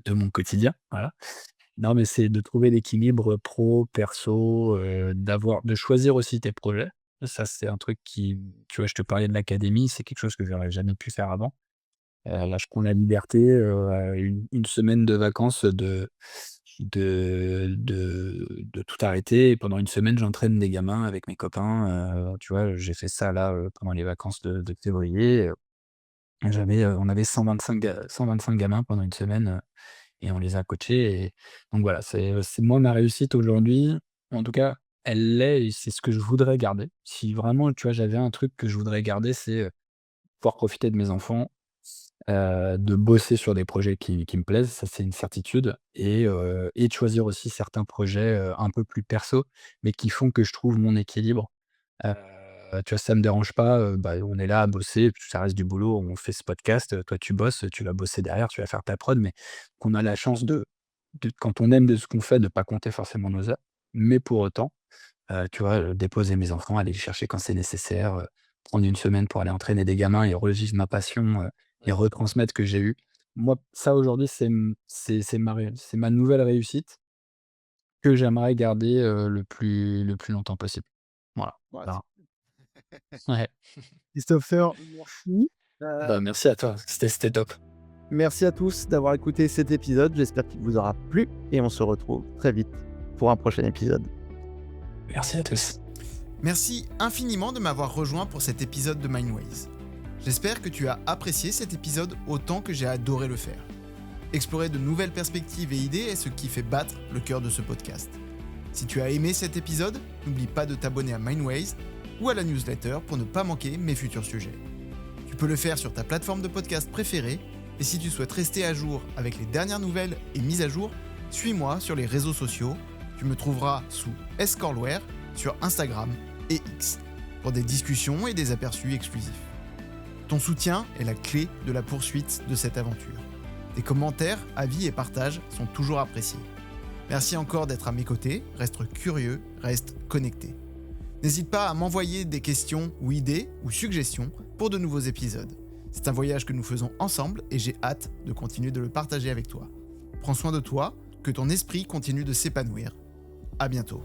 mon quotidien, voilà. Non, mais c'est de trouver l'équilibre pro, perso, de choisir aussi tes projets. Ça, c'est un truc qui tu vois, je te parlais de l'académie, c'est quelque chose que j'aurais jamais pu faire avant. Là, je prends la liberté, à une semaine de vacances, de tout arrêter et pendant une semaine, j'entraîne des gamins avec mes copains, tu vois? J'ai fait ça là, pendant les vacances de février, on avait 125 gamins pendant une semaine, et on les a coachés et donc voilà, c'est moi ma réussite aujourd'hui, en tout cas, elle l'est et c'est ce que je voudrais garder. Si vraiment, tu vois, j'avais un truc que je voudrais garder, c'est, pouvoir profiter de mes enfants, de bosser sur des projets qui me plaisent, ça c'est une certitude et de choisir aussi certains projets, un peu plus perso, mais qui font que je trouve mon équilibre. Heu, Tu vois, ça me dérange pas, bah, on est là à bosser, ça reste du boulot, on fait ce podcast, toi tu bosses, tu vas bosser derrière, tu vas faire ta prod, mais qu'on a la chance de quand on aime de ce qu'on fait, de pas compter forcément nos heures. Mais pour autant, tu vois, déposer mes enfants, aller les chercher quand c'est nécessaire, prendre une semaine pour aller entraîner des gamins et revivre ma passion, et retransmettre ce que j'ai eu. Moi, ça aujourd'hui, c'est ma nouvelle réussite que j'aimerais garder, le plus longtemps possible. Voilà, Ouais, voilà. Ouais. Christopher, merci. Bah, merci à toi, c'était top. Merci à tous d'avoir écouté cet épisode. J'espère qu'il vous aura plu et on se retrouve très vite pour un prochain épisode. Merci à tous. Merci infiniment de m'avoir rejoint pour cet épisode de Mindways. J'espère que tu as apprécié cet épisode autant que j'ai adoré le faire. Explorer de nouvelles perspectives et idées est ce qui fait battre le cœur de ce podcast. Si tu as aimé cet épisode, n'oublie pas de t'abonner à Mindways ou à la newsletter pour ne pas manquer mes futurs sujets. Tu peux le faire sur ta plateforme de podcast préférée et si tu souhaites rester à jour avec les dernières nouvelles et mises à jour, suis-moi sur les réseaux sociaux. Tu me trouveras sous Escorlware sur Instagram et X pour des discussions et des aperçus exclusifs. Ton soutien est la clé de la poursuite de cette aventure. Tes commentaires, avis et partages sont toujours appréciés. Merci encore d'être à mes côtés, reste curieux, reste connecté. N'hésite pas à m'envoyer des questions ou idées ou suggestions pour de nouveaux épisodes. C'est un voyage que nous faisons ensemble et j'ai hâte de continuer de le partager avec toi. Prends soin de toi, que ton esprit continue de s'épanouir. À bientôt.